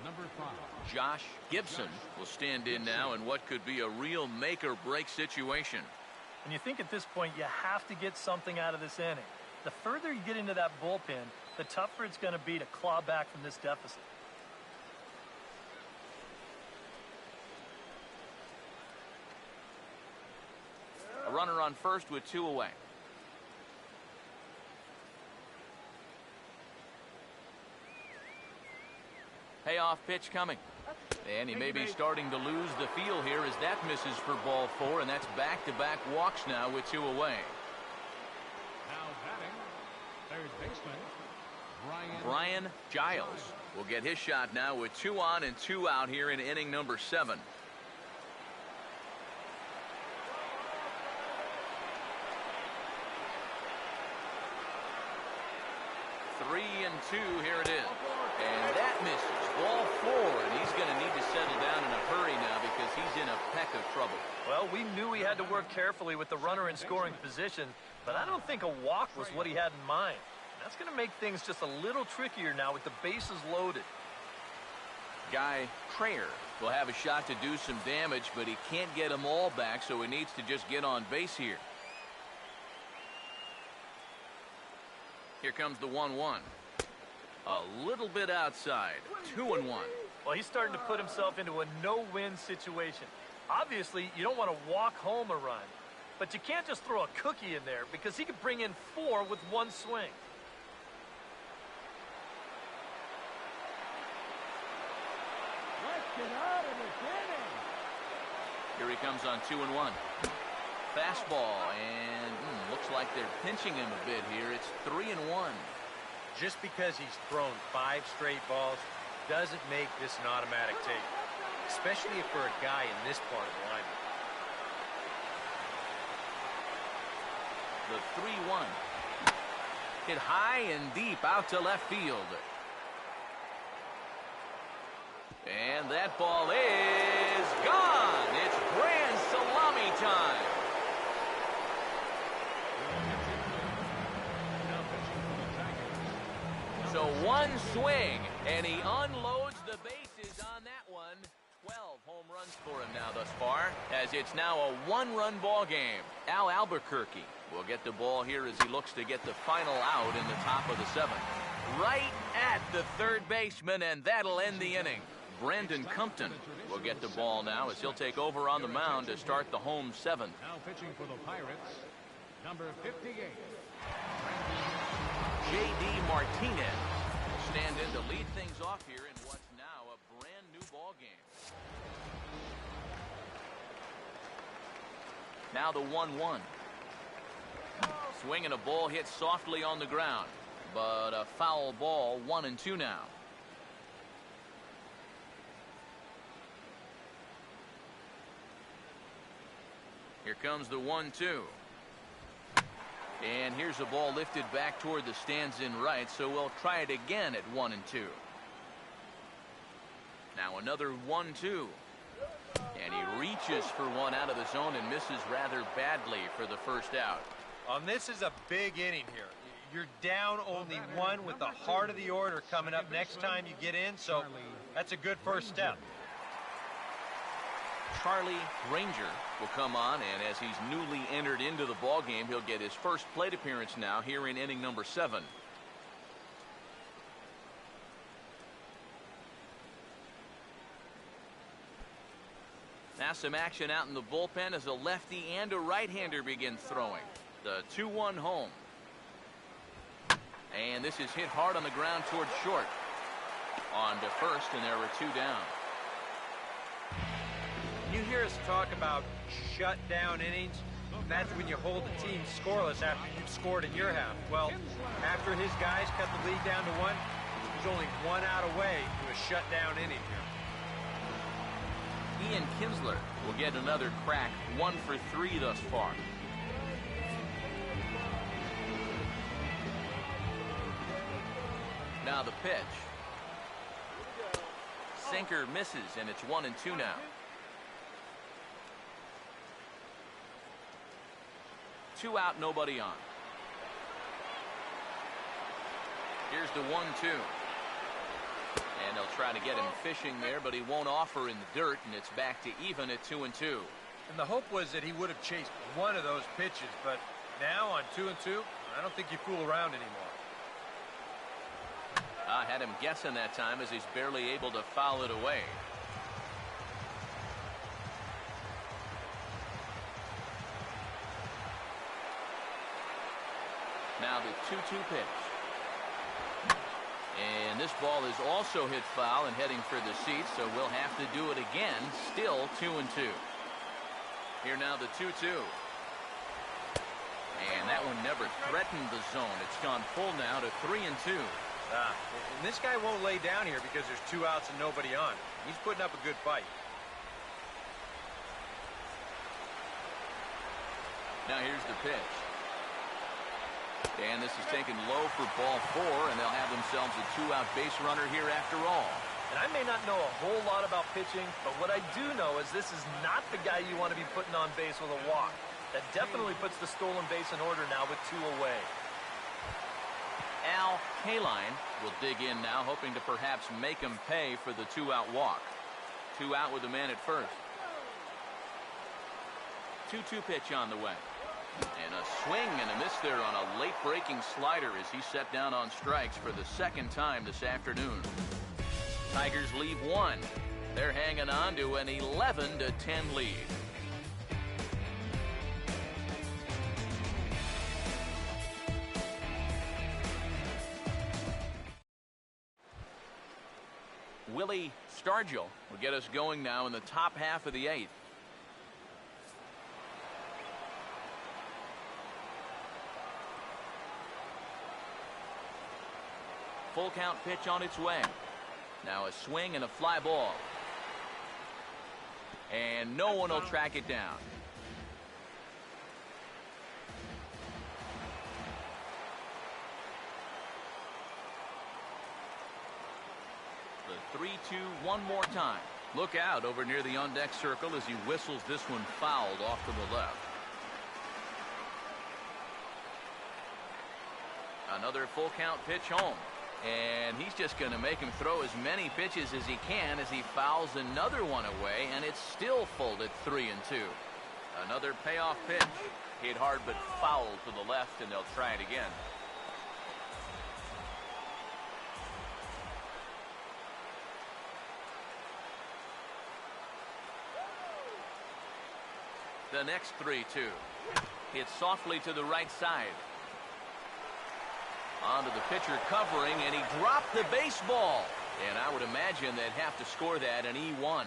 number 5.
Josh Gibson will stand in now in what could be a real make-or-break situation.
And you think at this point you have to get something out of this inning. The further you get into that bullpen, the tougher it's going to be to claw back from this deficit.
A runner on first with 2 away. Payoff pitch coming. And he may be starting to lose the feel here as that misses for ball 4, and that's back-to-back walks now with 2 away.
Now batting, third baseman,
Brian Giles will get his shot now with 2 on and 2 out here in inning number 7. Three and 2, here it is. And that misses. Ball 4, and he's going to need to settle down in a hurry now because he's in a peck of trouble.
Well, we knew he had to work carefully with the runner in scoring position, but I don't think a walk was what he had in mind. That's going to make things just a little trickier now with the bases loaded.
Guy Trayer will have a shot to do some damage, but he can't get them all back, so he needs to just get on base here. Here comes the 1-1. A little bit outside. 2-1.
Well, he's starting to put himself into a no-win situation. Obviously, you don't want to walk home a run, but you can't just throw a cookie in there because he could bring in 4 with 1 swing.
Let's get out of this inning.
Here he comes on 2-1. Fastball, and looks like they're pinching him a bit here. It's 3-1.
Just because he's thrown 5 straight balls doesn't make this an automatic take, especially if we're a guy in this part of the lineup.
The 3-1. Hit high and deep out to left field. And that ball is gone. It's grand salami time. So 1 swing, and he unloads the bases on that one. 12 home runs for him now thus far, as it's now a 1-run ball game. Al Albuquerque will get the ball here as he looks to get the final out in the top of the 7th. Right at the third baseman, and that'll end the inning. Brandon Compton will get the ball now as he'll take over on the mound to start the home 7th.
Now pitching for the Pirates, number 58.
J.D. Martinez will stand in to lead things off here in what's now a brand new ball game. Now the 1-1. Swing and a ball hit softly on the ground, but a foul ball. 1-2 now. Here comes the 1-2. And here's a ball lifted back toward the stands in right, so we'll try it again at 1-2. Now another 1-2. And he reaches for one out of the zone and misses rather badly for the first out.
This is a big inning here. You're down only one with the heart of the order coming up next time you get in, so that's a good first step.
Charlie Ranger will come on, and as he's newly entered into the ball game, he'll get his first plate appearance now here in inning number 7. Now some action out in the bullpen as a lefty and a right-hander begin throwing. The 2-1 home. And this is hit hard on the ground towards short. On to first, and there were 2 down.
You hear us talk about shutdown innings. That's when you hold the team scoreless after you've scored in your half. Well, after his guys cut the lead down to 1, he's only 1 out away to a shutdown inning here.
Ian Kinsler will get another crack, 1 for 3 thus far. Now the pitch. Sinker misses, and it's 1-2 now. 2 out, nobody on. Here's the 1-2. And they'll try to get him fishing there, but he won't offer in the dirt, and it's back to even at 2-2.
And the hope was that he would have chased one of those pitches, but now on 2-2, I don't think you fool around anymore.
I had him guessing that time as he's barely able to foul it away. Now the 2-2 pitch. And this ball is also hit foul and heading for the seats, so we'll have to do it again. Still 2-2. Here now the 2-2. And that one never threatened the zone. It's gone full now to 3-2.
And this guy won't lay down here because there's 2 outs and nobody on. He's putting up a good fight.
Now here's the pitch. And this is taken low for ball 4, and they'll have themselves a 2-out base runner here after all.
And I may not know a whole lot about pitching, but what I do know is this is not the guy you want to be putting on base with a walk. That definitely puts the stolen base in order now with 2 away.
Al Kaline will dig in now, hoping to perhaps make him pay for the 2-out walk. 2 out with the man at first. 2-2 pitch on the way. And a swing and a miss there on a late breaking slider as he set down on strikes for the second time this afternoon. Tigers leave 1. They're hanging on to an 11-10 lead. Willie Stargell will get us going now in the top half of the 8th. Full count pitch on its way. Now a swing and a fly ball. And no one will track it down. The 3-2 one more time. Look out over near the on-deck circle as he whistles this one fouled off to the left. Another full count pitch home. And he's just going to make him throw as many pitches as he can as he fouls another one away, and it's still full at 3-2. Another payoff pitch. Hit hard but foul to the left, and they'll try it again. The next 3-2. Hit softly to the right side. Onto the pitcher covering, and he dropped the baseball. And I would imagine they'd have to score that an E1.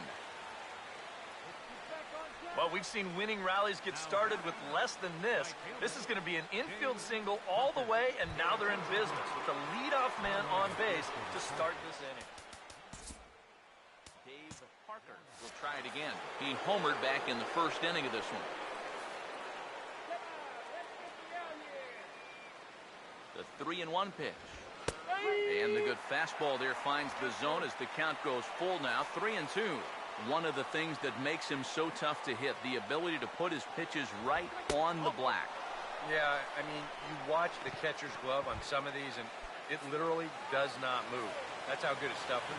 Well, we've seen winning rallies get started with less than this. This is going to be an infield single all the way, and now they're in business with the leadoff man on base to start this inning.
Dave Parker will try it again. He homered back in the first inning of this one. The 3-1 pitch. And the good fastball there finds the zone as the count goes full now, 3-2. One of the things that makes him so tough to hit, the ability to put his pitches right on the black.
Yeah, I mean, you watch the catcher's glove on some of these, and it literally does not move. That's how good his stuff is.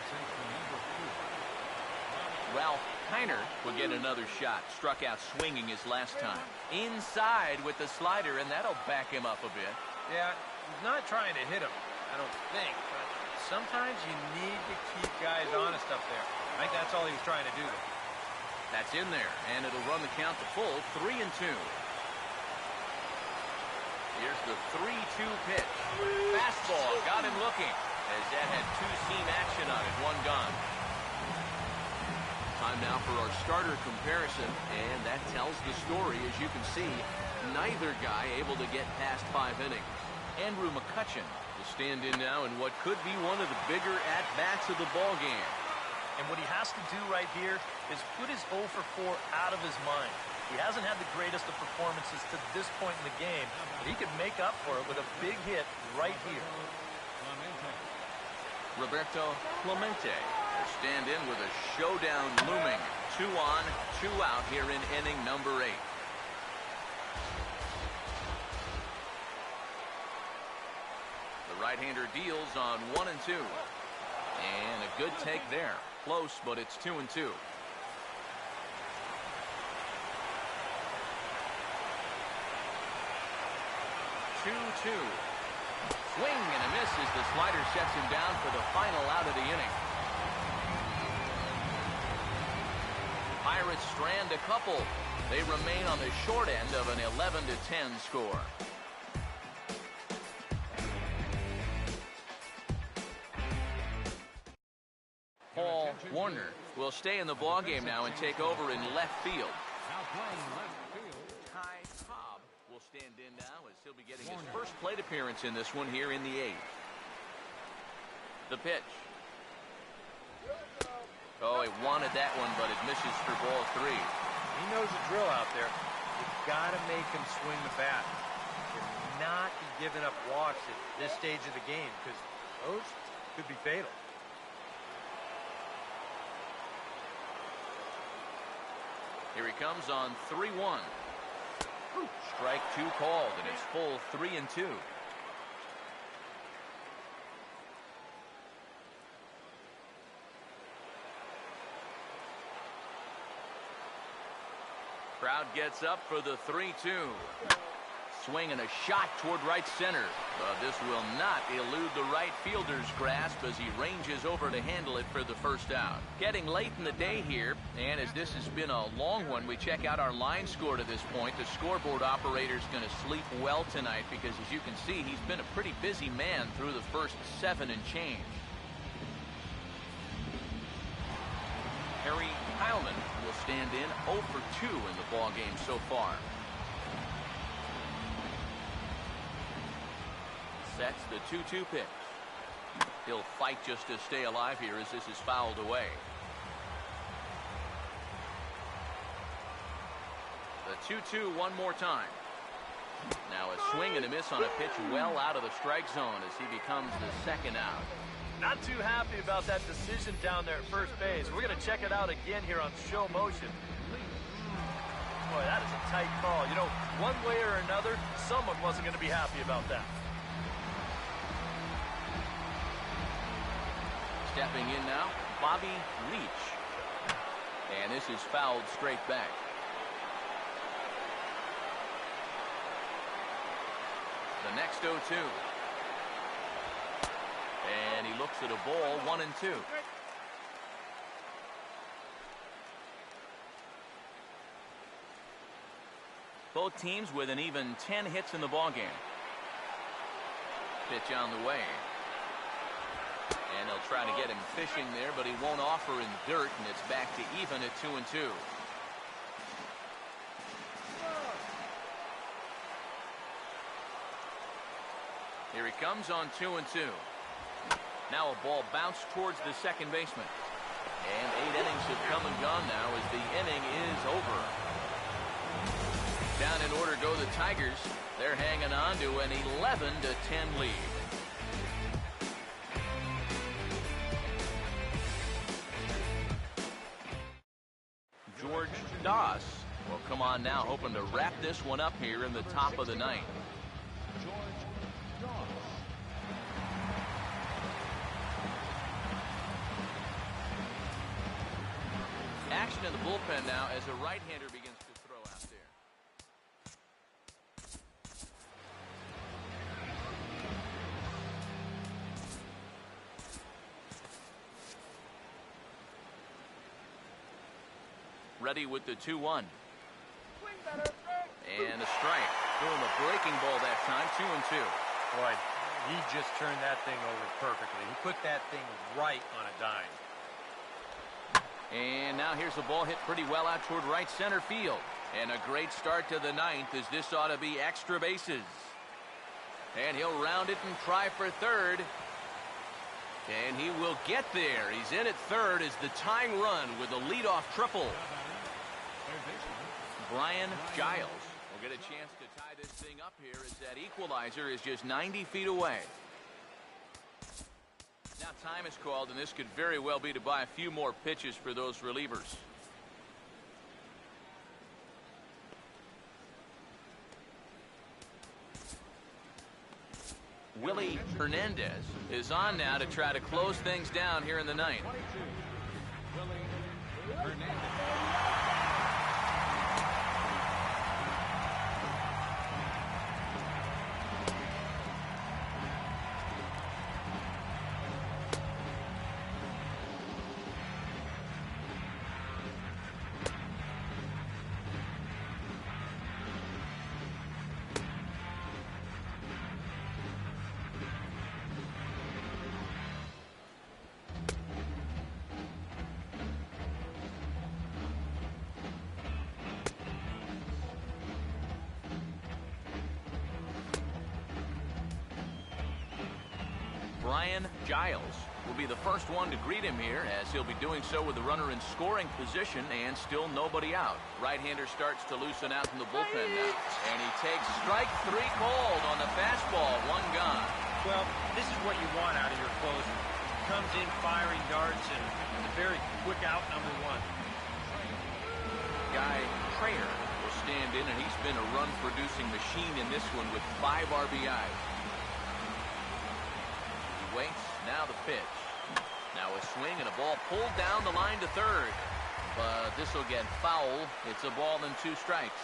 Ralph Kiner will get another shot. Struck out swinging his last time. Inside with the slider, and that'll back him up a bit.
Yeah, he's not trying to hit him, I don't think, but sometimes you need to keep guys honest up there. I think that's all he was trying to do there.
That's in there, and it'll run the count to full, 3-2. Here's the 3-2 pitch. Fastball got him looking, as that had two-seam action on it, one gone. Time now for our starter comparison, and that tells the story. As you can see, neither guy able to get past 5 innings. Andrew McCutchen will stand in now in what could be one of the bigger at-bats of the ballgame.
And what he has to do right here is put his 0 for 4 out of his mind. He hasn't had the greatest of performances to this point in the game, but he could make up for it with a big hit right here.
Roberto Clemente will stand in with a showdown looming. 2 on, 2 out here in inning number 8. The right-hander deals on 1 and 2. And a good take there. Close, but it's 2 and 2. 2-2. Swing and a miss as the slider sets him down for the final out of the inning. Pirates strand a couple. They remain on the short end of an 11-10 score. Paul Warner will stay in the ballgame now and take over in left field.
Now playing left field.
Ty Cobb will stand in now as he'll be getting his first plate appearance in this one here in the 8th. The pitch. Oh, he wanted that one, but it misses for ball 3.
He knows the drill out there. You've got to make him swing the bat. You're not giving up walks at this stage of the game, because those could be fatal.
Here he comes on 3-1. Strike 2 called, and it's full 3 and 2. Crowd gets up for the 3-2. Swing and a shot toward right center. But this will not elude the right fielder's grasp as he ranges over to handle it for the first out. Getting late in the day here, and as this has been a long one, we check out our line score to this point. The scoreboard operator's going to sleep well tonight because, as you can see, he's been a pretty busy man through the first 7 and change. Harry Heilman will stand in 0 for 2 in the ballgame so far. Sets the 2-2 pitch. He'll fight just to stay alive here as this is fouled away. The 2-2 one more time. Now a swing and a miss on a pitch well out of the strike zone as he becomes the second out.
Not too happy about that decision down there at first base. We're going to check it out again here on show motion. Boy, that is a tight call. You know, one way or another, someone wasn't going to be happy about that.
Stepping in now, Bobby Leach. And this is fouled straight back. The next 0-2. And he looks at a ball, 1 and 2. Both teams with an even 10 hits in the ballgame. Pitch on the way. And they'll try to get him fishing there, but he won't offer in dirt, and it's back to even at 2 and 2. Here he comes on 2 and 2. Now a ball bounced towards the second baseman. And 8 innings have come and gone now as the inning is over. Down in order go the Tigers. They're hanging on to an 11-10 lead. George Doss will come on now, hoping to wrap this one up here in the top of the ninth. Action in the bullpen now as a right-hander begins to throw out there. Ready with the 2-1. And a strike. Threw him a breaking ball that time, 2-2.
Boy, he just turned that thing over perfectly. He put that thing right on a dime.
And now here's a ball hit pretty well out toward right center field. And a great start to the ninth, as this ought to be extra bases. And he'll round it and try for third. And he will get there. He's in at third as the tying run with a leadoff triple. Brian Giles will get a chance to tie this thing up here as that equalizer is just 90 feet away. Now time is called, and this could very well be to buy a few more pitches for those relievers. Willie Hernandez is on now to try to close things down here in the ninth.
Willie Hernandez.
Brian Giles will be the first one to greet him here, as he'll be doing so with the runner in scoring position and still nobody out. Right-hander starts to loosen out from the bullpen now, and he takes strike three called on the fastball, one gone.
Well, this is what you want out of your closer. Comes in firing darts and a very quick out number one.
Guy Trayer will stand in, and he's been a run-producing machine in this one with 5 RBIs. Waits, now the pitch. Now a swing and a ball pulled down the line to third. But this will get foul. It's a ball and 2 strikes.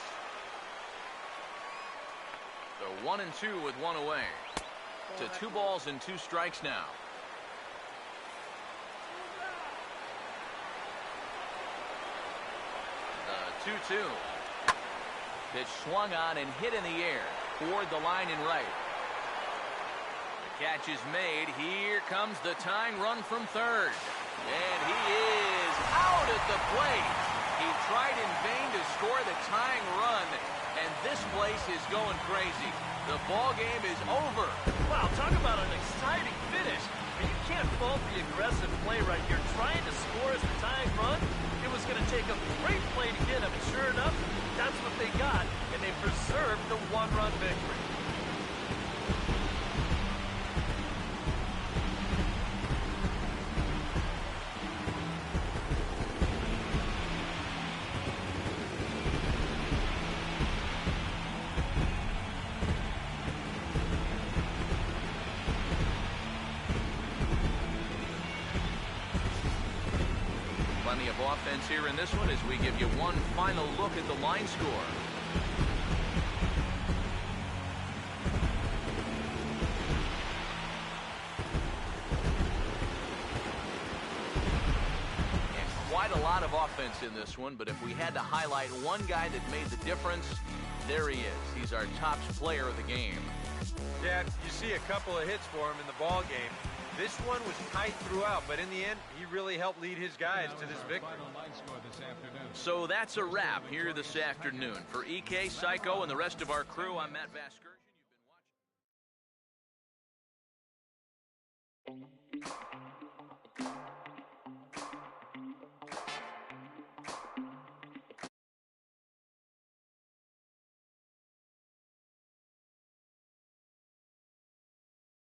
So 1-2 with 1 away. To 2 balls and 2 strikes now. The 2-2. Pitch swung on and hit in the air toward the line and right. Catch is made. Here comes the tying run from third. And he is out at the plate. He tried in vain to score the tying run, and this place is going crazy. The ball game is over.
Wow, talk about an exciting finish. You can't fault the aggressive play right here. Trying to score as the tying run. It was going to take a great play to get him. And sure enough, that's what they got, and they preserved the 1-run victory.
Plenty of offense here in this one as we give you one final look at the line score. And quite a lot of offense in this one, but if we had to highlight one guy that made the difference, there he is. He's our top player of the game.
Yeah, you see a couple of hits for him in the ball game. This one was tight throughout, but in the end, he really helped lead his guys to this victory.
So that's a wrap here this afternoon. For EK, Psycho, and the rest of our crew, I'm Matt Vasgersian. You've been watching.